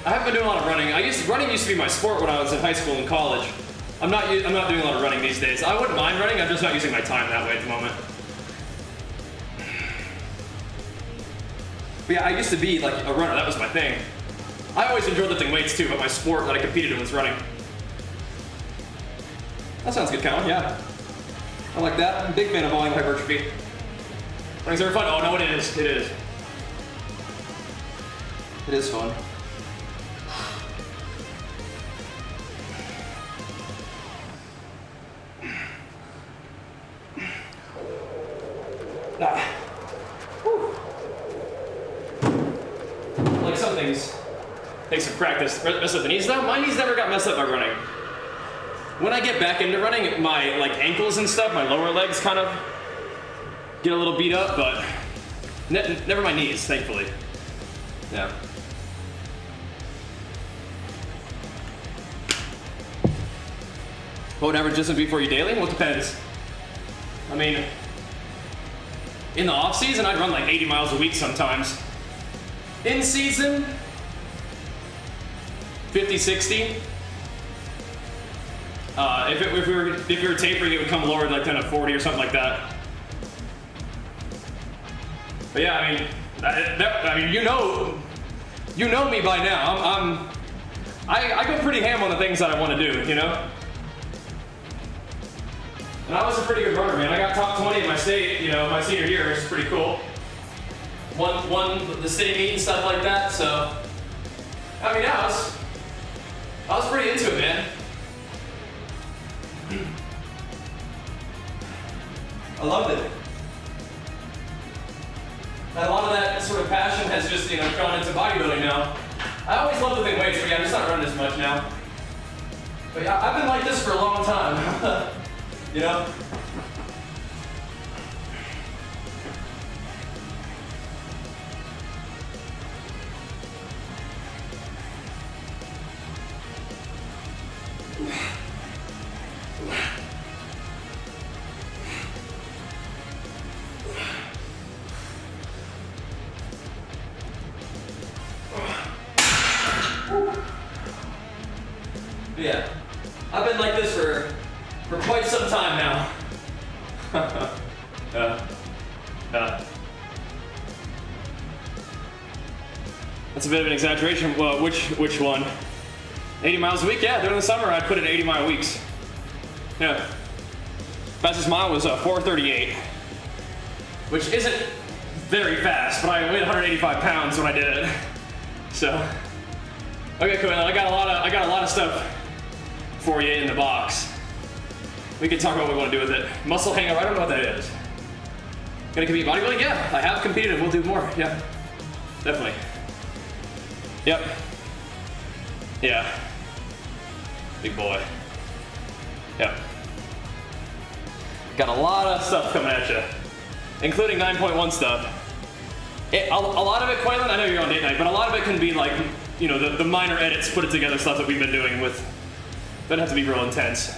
I haven't been doing a lot of running. Running used to be my sport when I was in high school and college. I'm not doing a lot of running these days. I wouldn't mind running, I'm just not using my time that way at the moment. But yeah, I used to be like a runner, that was my thing. I always enjoyed lifting weights too, but my sport that I competed in was running. That sounds good, Colin, yeah. I like that. I'm a big fan of volume hypertrophy. Running's ever fun? Oh no, it is. It is. It is fun. Like some things take some practice. Mess up the knees though? My knees never got messed up by running. When I get back into running, my like ankles and stuff, my lower legs kind of get a little beat up, but never my knees, thankfully. Yeah. What would average distance be for you daily? Well, it depends. I mean, in the off season, I'd run like 80 miles a week sometimes. In season, 50, 60. If we were tapering, it would come lower, like kind of 40 or something like that. But yeah, I mean, you know me by now. I go pretty ham on the things that I want to do, you know. And I was a pretty good runner, man. I got top 20 in my state, you know, my senior year, which is pretty cool. Won the state meet and stuff like that. So, I mean, I was pretty into it, man. I loved it. And a lot of that sort of passion has just, you know, gone into bodybuilding now. I always loved lifting weights, but yeah, I'm just not running as much now. But yeah, I've been like this for a long time. You know? Yeah, I've been like this for quite some time now. That's a bit of an exaggeration. Well, which one? 80 miles a week? Yeah, during the summer I'd put in 80-mile weeks. Yeah. Fastest mile was 4:38, which isn't very fast, but I weighed 185 pounds when I did it. So, okay, cool. I got a lot of stuff for you in the box. We can talk about what we want to do with it. Muscle hangover, I don't know what that is. Gonna compete bodybuilding? Yeah, I have competed and we'll do more. Yeah, definitely. Yep. Yeah. Big boy. Yep. Got a lot of stuff coming at you, including 9.1 stuff. A lot of it, Quaylen, I know you're on date night, but a lot of it can be like, you know, the minor edits, put it together stuff that we've been doing with, doesn't have to be real intense.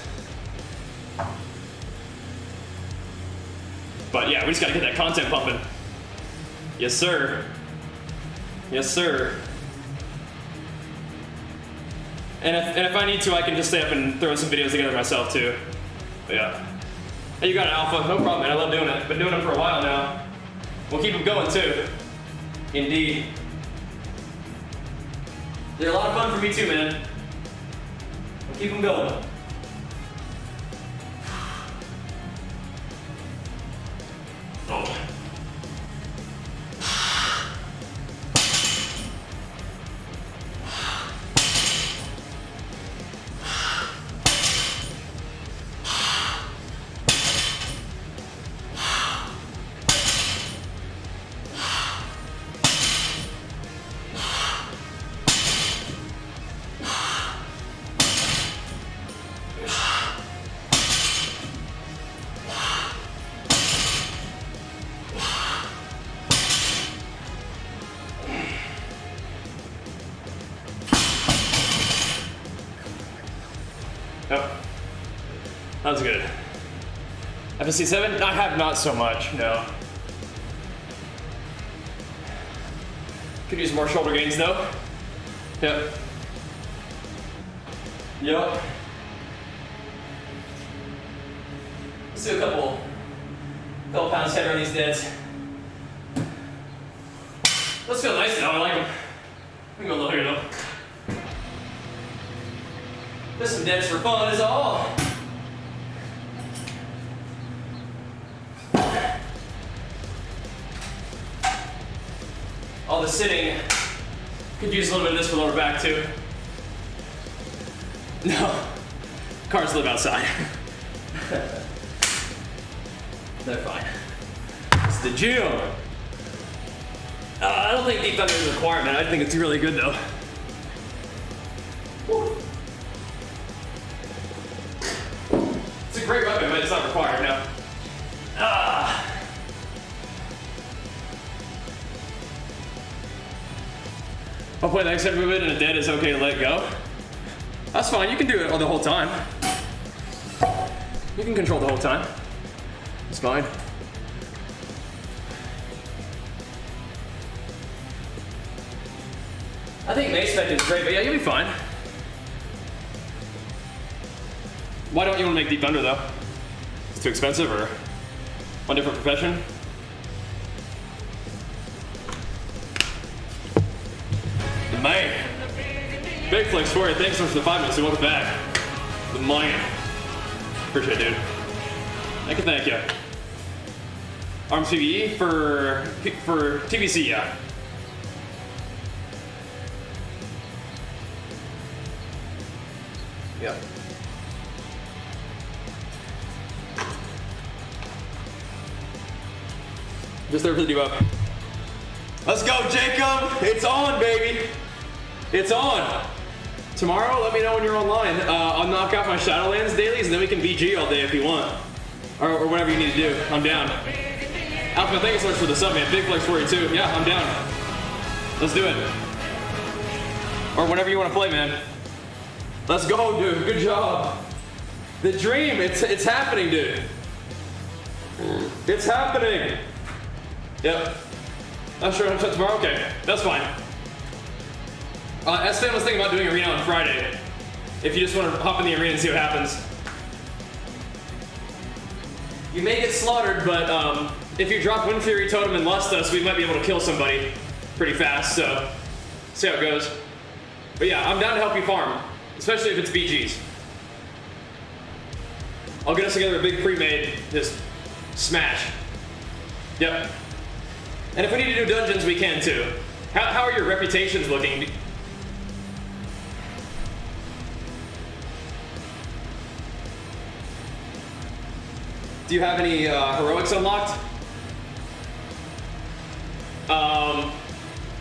But yeah, we just gotta get that content pumping. Yes, sir. Yes, sir. And if I need to, I can just stay up and throw some videos together myself too. But yeah. Hey, you got an alpha, no problem, man. I love doing it. Been doing it for a while now. We'll keep them going too. Indeed. They're a lot of fun for me too, man. We'll keep them going. Oh. Yep. That was good. FSC 7? I have not so much, no. Could use more shoulder gains though. Yep. Yep. Let's do a couple pounds heavier on these deads. Those feel nice though, I like them. We can go a little here though. Just some deads for fun is all. All the sitting, could use a little bit of this for lower back too. No, cars live outside. They're fine. It's the gym. I don't think deep thunder is a requirement. I think it's really good though. Woo. It's a great weapon, but it's not required now. Hopefully the next movement in a dead is okay to let go. That's fine, you can do it the whole time. You can control the whole time. It's fine. I think mace spec is great, but yeah, you'll be fine. Why don't you want to make deep under though? It's too expensive or one different profession? The man. Big flex for you. Thanks so much for the 5 minutes. Welcome back. The man. Appreciate it, dude. Thank you. Arms PvE for TBC, yeah. Yeah. Just there for the debuff. Let's go, Jacob! It's on, baby! It's on! Tomorrow, let me know when you're online. I'll knock out my Shadowlands dailies and then we can BG all day if you want. Or whatever you need to do. I'm down. Alpha, thank you so much for the sub, man. Big flex for you too. Yeah, I'm down. Let's do it. Or whenever you want to play, man. Let's go, dude. Good job. The dream, it's happening, dude. It's happening. Yep. Not sure I'm shut tomorrow? Okay, that's fine. S-Fan was thinking about doing arena on Friday. If you just want to hop in the arena and see what happens. You may get slaughtered, but if you drop Wind Fury Totem and Lust Us, we might be able to kill somebody pretty fast, so see how it goes. But yeah, I'm down to help you farm, especially if it's BGs. I'll get us together a big pre-made, just smash. Yep. And if we need to do dungeons, we can too. How are your reputations looking? Do you have any heroics unlocked?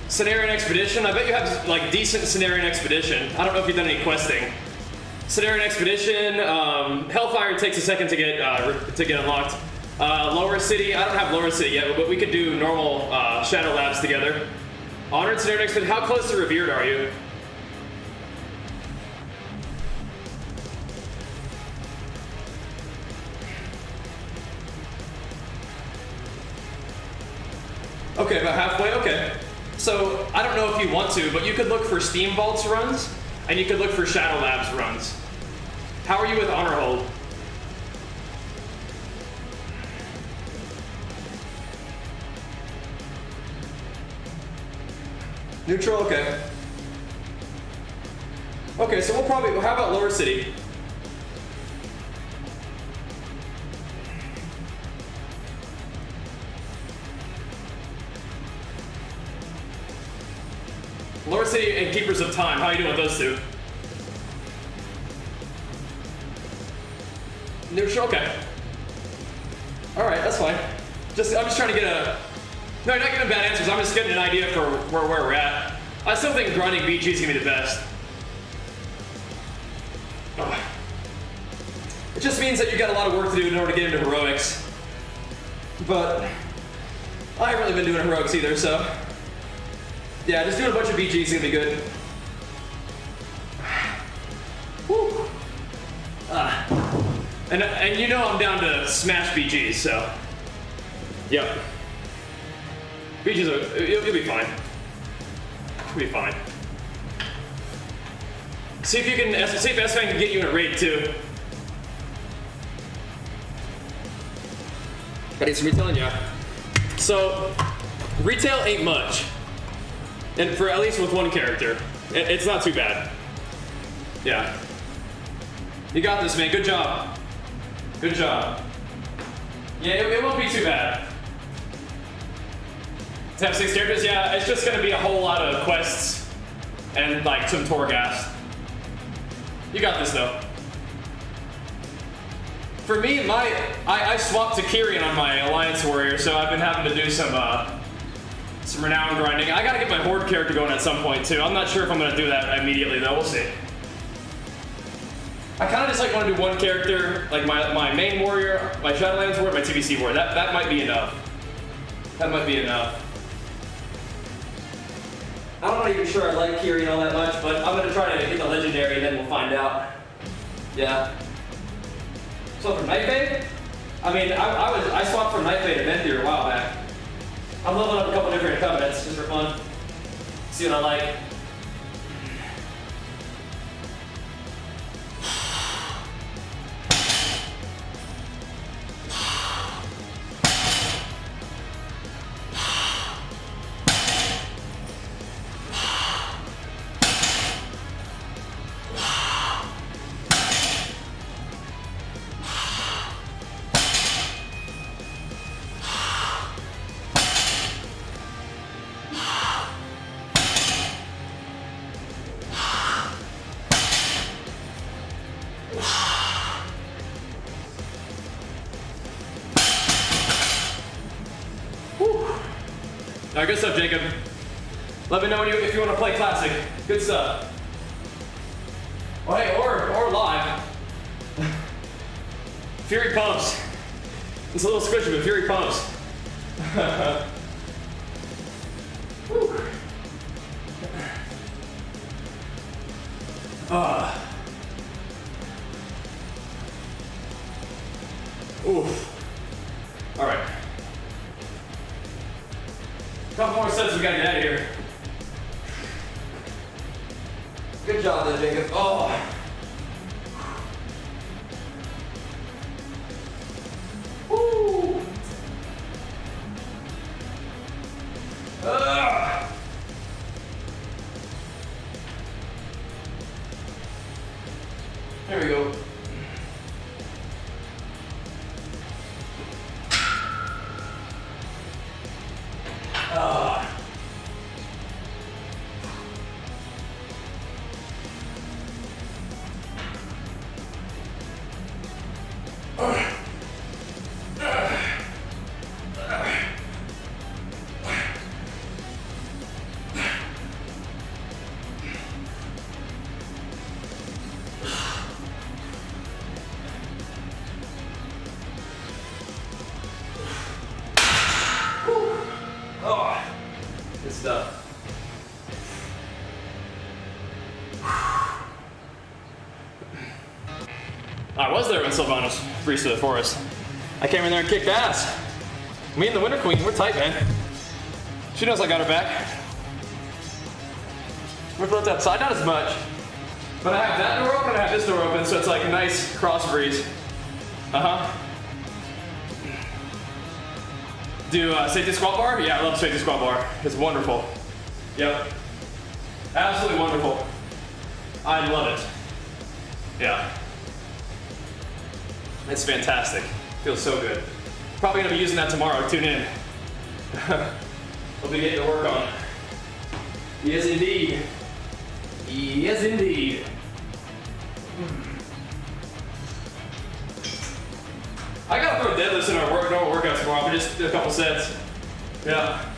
Cenarian Expedition. I bet you have like decent Cenarian Expedition. I don't know if you've done any questing. Cenarian Expedition. Hellfire takes a second to get unlocked. Lower City. I don't have Lower City yet, but we could do normal Shadow Labs together. Honored Cenarian Expedition. How close to Revered are you? Okay, about halfway, okay. So, I don't know if you want to, but you could look for Steam Vaults runs, and you could look for Shadow Labs runs. How are you with Honor Hold? Neutral, okay. Okay, so we'll probably, how about Lower City? Lower City and Keepers of Time, how are you doing with those two? Neutral, okay. Alright, that's fine. I'm just trying to get a... No, you're not getting bad answers, I'm just getting an idea for where we're at. I still think grinding BG is gonna be the best. Ugh. It just means that you got a lot of work to do in order to get into heroics. But I haven't really been doing heroics either, so... Yeah, just doing a bunch of BG is gonna be good. Woo. And you know I'm down to smash BGs, so. Yep. BGs, you'll be fine. You'll be fine. See if S-Fan can get you in a raid too. Gotta get some retailing, yeah. So, retail ain't much. And for at least with one character. It's not too bad. Yeah. You got this, man. Good job. Good job. Yeah, it won't be too bad. To have 6 characters, yeah, it's just gonna be a whole lot of quests and like some Torghast. You got this though. For me, I swapped to Kyrian on my Alliance Warrior, so I've been having to do some renown grinding. I gotta get my Horde character going at some point too. I'm not sure if I'm gonna do that immediately though, we'll see. I kinda just like wanna do one character, like my main warrior, my Shadowlands warrior, my TBC warrior. That might be enough. That might be enough. I'm not even sure I like Kyrian all that much, but I'm gonna try to get the legendary and then we'll find out. Yeah. So for knife bait, I mean, I swapped from knife bait to vent theory a while back. I'm leveling up a couple different covenants just for fun. See what I like. All right, good stuff, Jacob. Let me know if you want to play classic. Good stuff. Oh, hey, or live. Fury pumps. It's a little squishy, but Fury pumps. Whew. Oof. All right. Couple more sets, we gotta get out of here. Good job there, Jacob. Oh. Woo. There we go. Good stuff. I was there when Sylvanas breezed through the forest. I came in there and kicked ass. Me and the Winter Queen, we're tight, man. She knows I got her back. We're flipped upside, not as much. But I have that door open and I have this door open, so it's like a nice cross breeze. Do safety squat bar? Yeah, I love safety squat bar. It's wonderful. Yep. Absolutely wonderful. I love it. Yeah. It's fantastic. Feels so good. Probably gonna be using that tomorrow. Tune in. We'll be getting to work on it. Yes, indeed. Yes, indeed. I gotta throw deadlifts in our normal workouts tomorrow for just a couple sets. Yeah.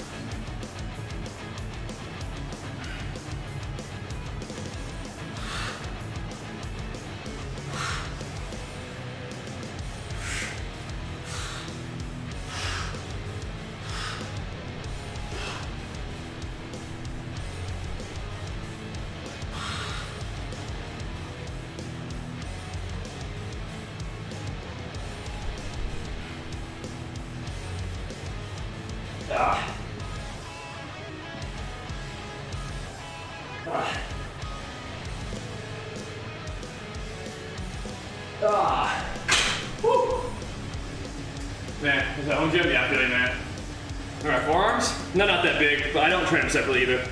Woo. Man, is that home gym? Yeah, I feel you, man. All right, forearms? No, not that big, but I don't train them separately either.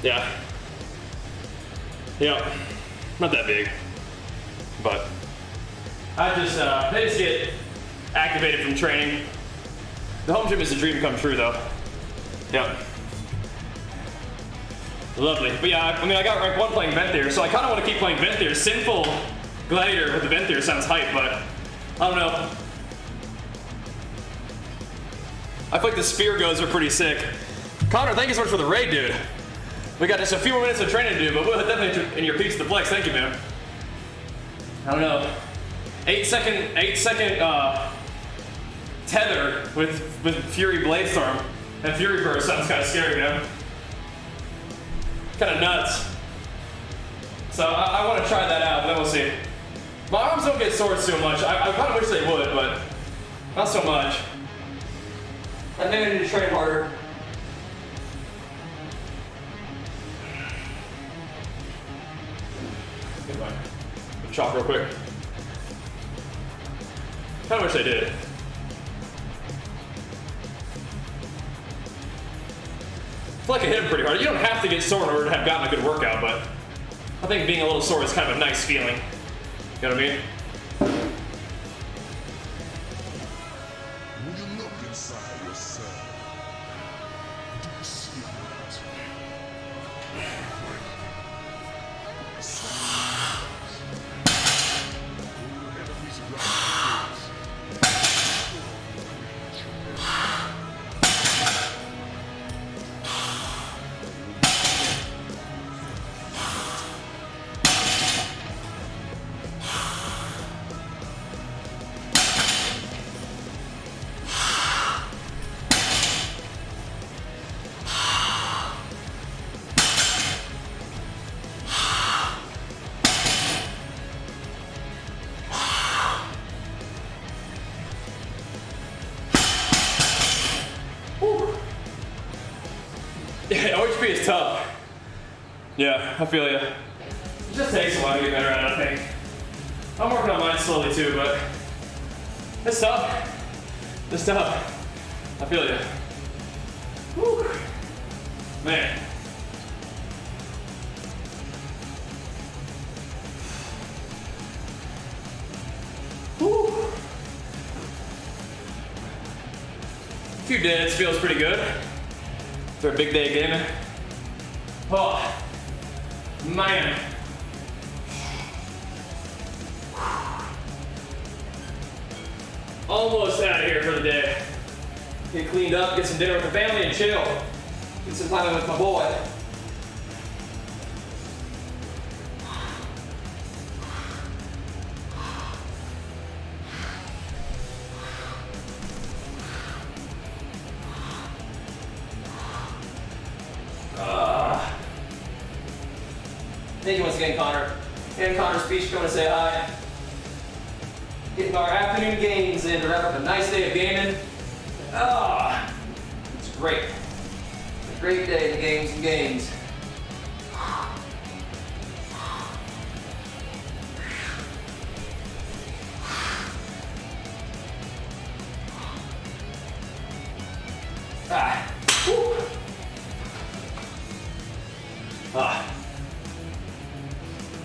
Yeah. Yep. Not that big. But they just get activated from training. The home gym is a dream come true, though. Yep. Lovely. But yeah, I mean, I got rank 1 playing vent there, so I kind of want to keep playing vent there. Sinful Gladiator with the vent there sounds hype, but I don't know. I feel like the spear goes are pretty sick. Connor, thank you so much for the raid, dude. We got just a few more minutes of training to do, but we'll definitely in your peaks to flex. Thank you, man. I don't know. 8 second tether with Fury Bladestorm and Fury Burst sounds kind of scary, man. Kind of nuts. So I want to try that out, but then we'll see. My arms don't get sore so much. I kind of wish they would, but not so much. I think I need to train harder. Get my chalk real quick. Kind of wish I did. I feel like I hit him pretty hard. You don't have to get sore in order to have gotten a good workout, but I think being a little sore is kind of a nice feeling. You know what I mean? When you look inside yourself, do you see it? Your enemies around you. Yeah, OHP is tough. Yeah, I feel you. It just takes a while to get better at it, I think. I'm working on mine slowly too, but it's tough. It's tough. I feel you. Whew. Man. Whew. A few days feels pretty good. For a big day of gaming. Oh, man. Almost out of here for the day. Get cleaned up, get some dinner with the family, and chill. Get some time with my boy. Thank you once again, Connor. And Connor's speech, going to say hi. Getting our afternoon games in to wrap up a nice day of gaming. It's great. A great day to game some games.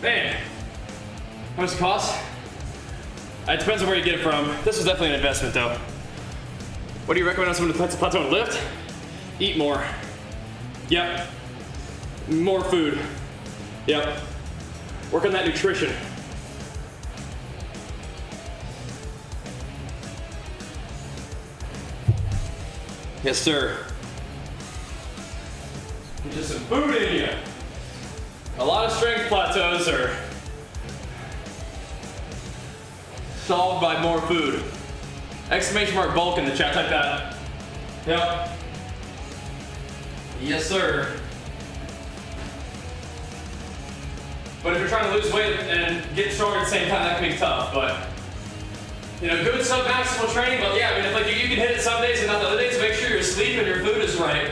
Man, how much does it cost? It depends on where you get it from. This was definitely an investment though. What do you recommend on someone to plateau and lift? Eat more. Yep. More food. Yep. Work on that nutrition. Yes, sir. Get just some food in you. A lot of strength plateaus are solved by more food. Exclamation mark bulk in the chat, type that. Yep. Yes, sir. But if you're trying to lose weight and get stronger at the same time, that can be tough. But you know, good sub-maximal training. But yeah, I mean, if like you can hit it some days and not the other days, make sure your sleep and your food is right.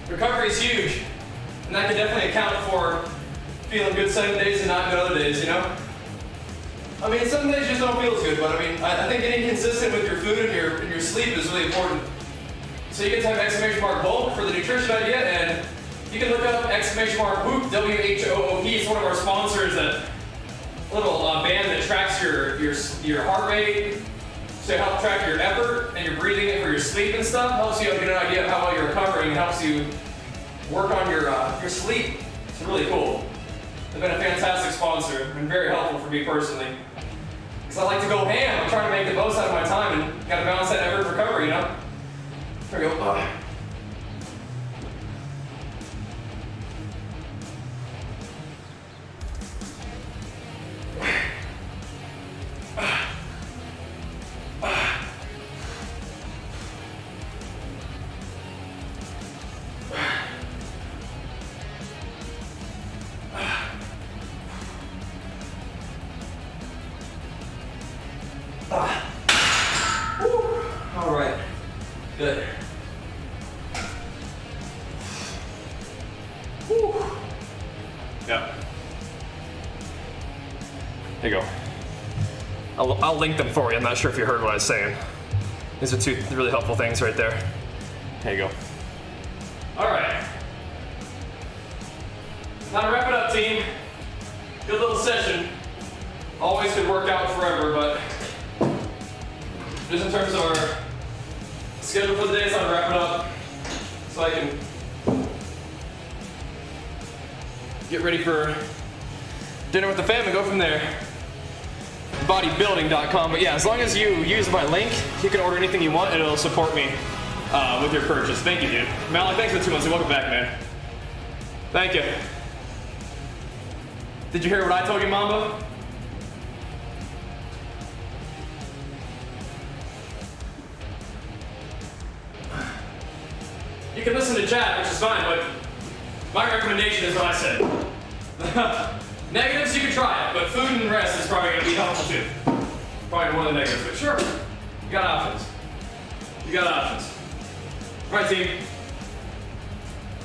Recovery is huge, and that can definitely account for feeling good some days and not good other days, you know? I mean, some days just don't feel as good, but I mean, I think getting consistent with your food and your sleep is really important. So you can type exclamation mark bulk for the nutrition idea, and you can look up exclamation mark whoop, W-H-O-O-P. It's one of our sponsors, that little band that tracks your heart rate, to help track your effort and your breathing for your sleep and stuff. Helps you get an idea of how well you're recovering, and helps you work on your sleep. It's really cool. They've been a fantastic sponsor and very helpful for me personally. Because I like to go ham. I'm trying to make the most out of my time and gotta balance that effort and recovery, you know? There we go. Yep. There you go. I'll link them for you. I'm not sure if you heard what I was saying. These are two really helpful things right there. There you go. All right. Time to wrap it up, team. Good little session. Always could work out forever, but just in terms of our schedule for the day, it's time to wrap it up so I can get ready for dinner with the fam and go from there. Bodybuilding.com. But yeah, as long as you use my link, you can order anything you want and it'll support me with your purchase. Thank you, dude. Malik, thanks for the 2 months. Welcome back, man. Thank you. Did you hear what I told you, Mambo? You can listen to chat, which is fine, but my recommendation is what I said. Negatives, you can try it, but food and rest is probably going to be helpful too. Probably more than negatives, but sure. You got options. You got options. All right, team.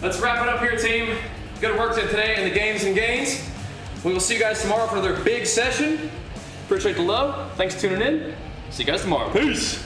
Let's wrap it up here, team. Good work today in the games and gains. We will see you guys tomorrow for another big session. Appreciate the love. Thanks for tuning in. See you guys tomorrow. Peace.